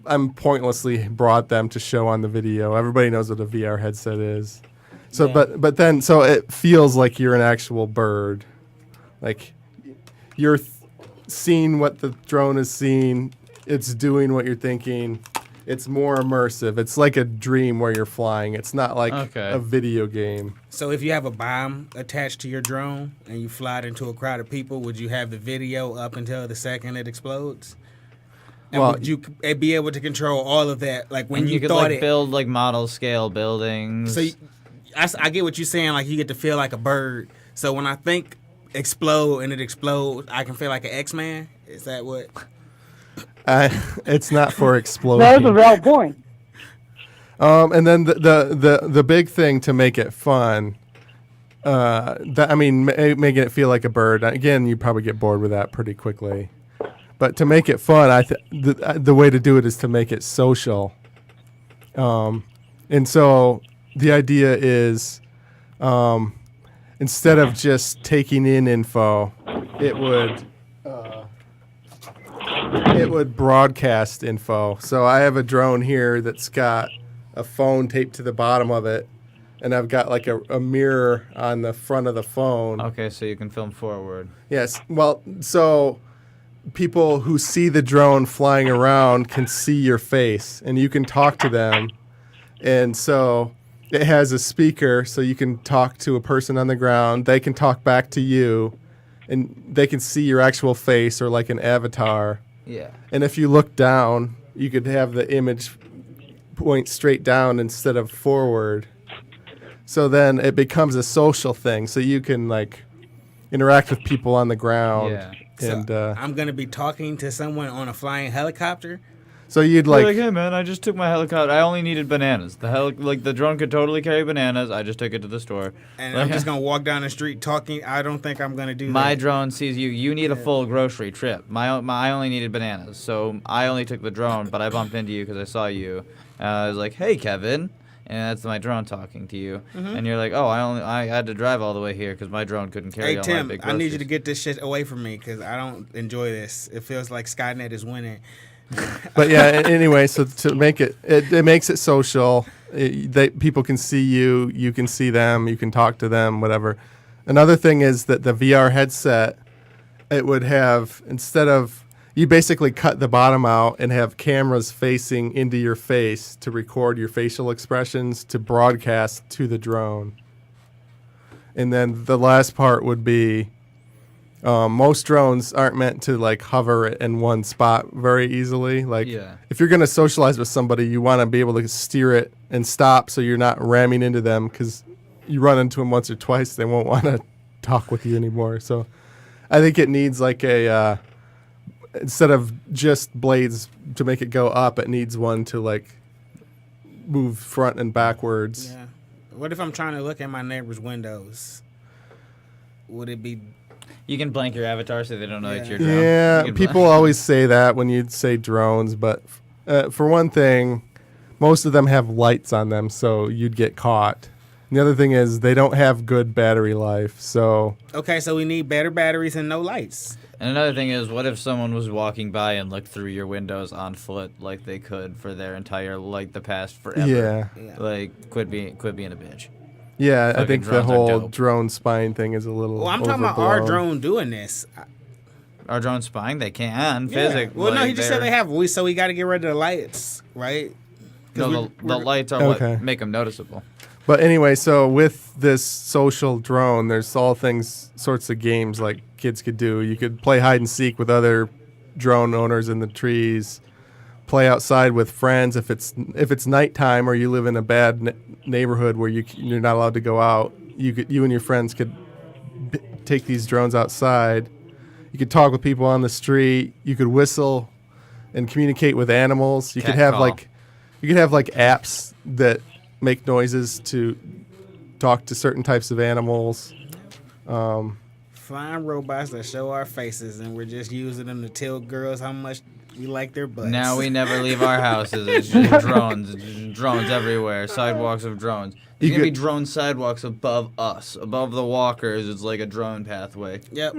Speaker 3: I'm pointlessly brought them to show on the video. Everybody knows what a VR headset is. So,
Speaker 1: Yeah.
Speaker 3: but then so it feels like you're an actual bird, like you're seeing what the drone is seeing. It's doing what you're thinking. It's more immersive. It's like a dream where you're flying. It's not like
Speaker 2: Okay.
Speaker 3: a video game.
Speaker 1: So if you have a bomb attached to your drone and you fly it into a crowd of people, would you have the video up until the second it explodes? And
Speaker 3: Well,
Speaker 1: would you be able to control all of that? Like when
Speaker 2: And
Speaker 1: you,
Speaker 2: you could
Speaker 1: thought
Speaker 2: like
Speaker 1: it.
Speaker 2: build like model scale buildings.
Speaker 1: So I get what you're saying. Like you get to feel like a bird. So when I think explode and it explodes, I can feel like an X-Man. Is that what?
Speaker 3: It's not for exploding.
Speaker 4: That's a valid point.
Speaker 3: And then the big thing to make it fun, making it feel like a bird. Again, you probably get bored with that pretty quickly. But to make it fun, the way to do it is to make it social. And so the idea is, instead of just taking in info, it would broadcast info. So I have a drone here that's got a phone taped to the bottom of it, and I've got like a mirror on the front of the phone.
Speaker 2: Okay, so you can film forward.
Speaker 3: Yes. Well, so people who see the drone flying around can see your face, and you can talk to them. And so it has a speaker, so you can talk to a person on the ground. They can talk back to you, and they can see your actual face or like an avatar.
Speaker 2: Yeah.
Speaker 3: And if you look down, you could have the image point straight down instead of forward. So then it becomes a social thing. So you can like interact with people on the ground.
Speaker 2: Yeah.
Speaker 3: And
Speaker 1: So I'm gonna be talking to someone on a flying helicopter.
Speaker 3: so you'd
Speaker 2: Like,
Speaker 3: like,
Speaker 2: hey man, I just took my helicopter. I only needed bananas. The drone could totally carry bananas. I just took it to the store.
Speaker 1: And I'm just gonna walk down the street talking. I don't think I'm gonna do
Speaker 2: My
Speaker 1: that.
Speaker 2: drone sees you. You need a full grocery trip. I only needed bananas, so I only took the drone. But I bumped into you because I saw you. I was like, "Hey, Kevin," and that's my drone talking to you. And you're like, "Oh, I had to drive all the way here because my drone couldn't carry
Speaker 1: Hey
Speaker 2: all
Speaker 1: Tim,
Speaker 2: my big
Speaker 1: I need you
Speaker 2: groceries."
Speaker 1: to get this shit away from me because I don't enjoy this. It feels like Skynet is winning.
Speaker 3: but yeah. Anyway, so to make it makes it social. People can see you, you can see them, you can talk to them, whatever. Another thing is that the VR headset, it would have, instead of, you basically cut the bottom out and have cameras facing into your face to record your facial expressions to broadcast to the drone. And then the last part would be, most drones aren't meant to like hover in one spot very easily. Like if you're going to socialize with somebody, you want to be able to steer it and stop so you're not ramming into them, because you run into them once or twice, they won't want to talk with you anymore. So I think it needs like a, instead of just blades to make it go up, it needs one to like move front and backwards.
Speaker 1: Yeah. What if I'm trying to look at my neighbor's windows? Would it be?
Speaker 2: You can blank your avatar so they don't know it's your drone.
Speaker 3: Yeah,
Speaker 2: You can
Speaker 3: people always say that when you say drones, but for one thing, most of them have lights on them, so you'd get caught. And the other thing is they don't have good battery life, so...
Speaker 1: Okay, so we need better batteries and no lights.
Speaker 2: And another thing is, what if someone was walking by and looked through your windows on foot like they could for their entire, like, the past forever?
Speaker 3: Yeah.
Speaker 2: Like, quit being a bitch.
Speaker 3: Yeah, I
Speaker 2: Fucking
Speaker 3: think the
Speaker 2: drones are
Speaker 3: whole
Speaker 2: dope.
Speaker 3: drone spying thing is a little
Speaker 1: Well, I'm talking about our
Speaker 3: overblown.
Speaker 1: drone doing this.
Speaker 2: Our drone spying, they can.
Speaker 1: Yeah.
Speaker 2: Physically.
Speaker 1: Well, no, he just said they have. So we got to get rid of the lights, right? 'Cause
Speaker 2: No, the
Speaker 1: we're-
Speaker 2: lights are
Speaker 3: Okay.
Speaker 2: what make them noticeable.
Speaker 3: But anyway, so with this social drone, there's all sorts of games like kids could do. You could play hide and seek with other drone owners in the trees, play outside with friends if it's nighttime or you live in a bad neighborhood where you're not allowed to go out. You and your friends could take these drones outside. You could talk with people on the street. You could whistle and communicate with animals. You could have
Speaker 2: call.
Speaker 3: like apps that make noises to talk to certain types of animals.
Speaker 1: Flying robots that show our faces, and we're just using them to tell girls how much we like their butts.
Speaker 2: Now we never leave our houses. It's just drones. It's just drones everywhere. Sidewalks of drones. There's going to be drone sidewalks above us. Above the walkers, it's like a drone pathway.
Speaker 1: Yep.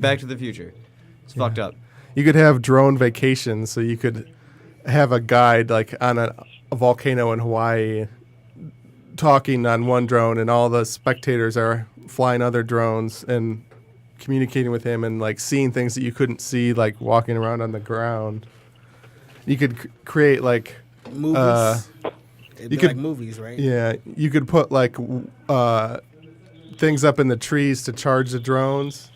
Speaker 2: Back to the future. It's fucked up.
Speaker 3: You could have drone vacations, so you could have a guide like on a volcano in Hawaii talking on one drone, and all the spectators are flying other drones and communicating with him and like seeing things that you couldn't see, like walking around on the ground. You could create like
Speaker 1: Movies. It'd be
Speaker 3: you could-
Speaker 1: like movies, right?
Speaker 3: yeah, you could put like things up in the trees to charge the drones.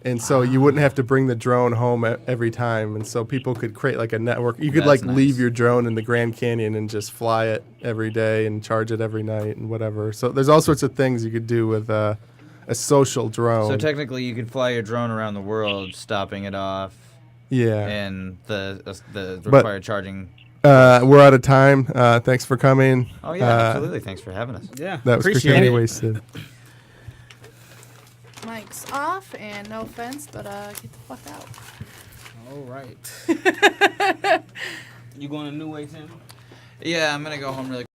Speaker 3: And so you wouldn't have to bring the drone home every time. And so people could create like a network. You could
Speaker 2: That's
Speaker 3: like leave
Speaker 2: nice.
Speaker 3: your drone in the Grand Canyon and just fly it every day and charge it every night and whatever. So there's all sorts of things you could do with a social drone.
Speaker 2: So technically, you could fly your drone around the world, stopping it off,
Speaker 3: yeah.
Speaker 2: and the required charging.
Speaker 3: We're out of time. Thanks for coming.
Speaker 2: Oh yeah, absolutely. Thanks for having us.
Speaker 1: Yeah,
Speaker 3: That was
Speaker 1: appreciate
Speaker 3: Christianity
Speaker 1: it.
Speaker 3: Wasted.
Speaker 5: Mic's off, and no offense, but get the fuck out.
Speaker 1: All right. You going a new way, Tim?
Speaker 2: Yeah, I'm gonna go home really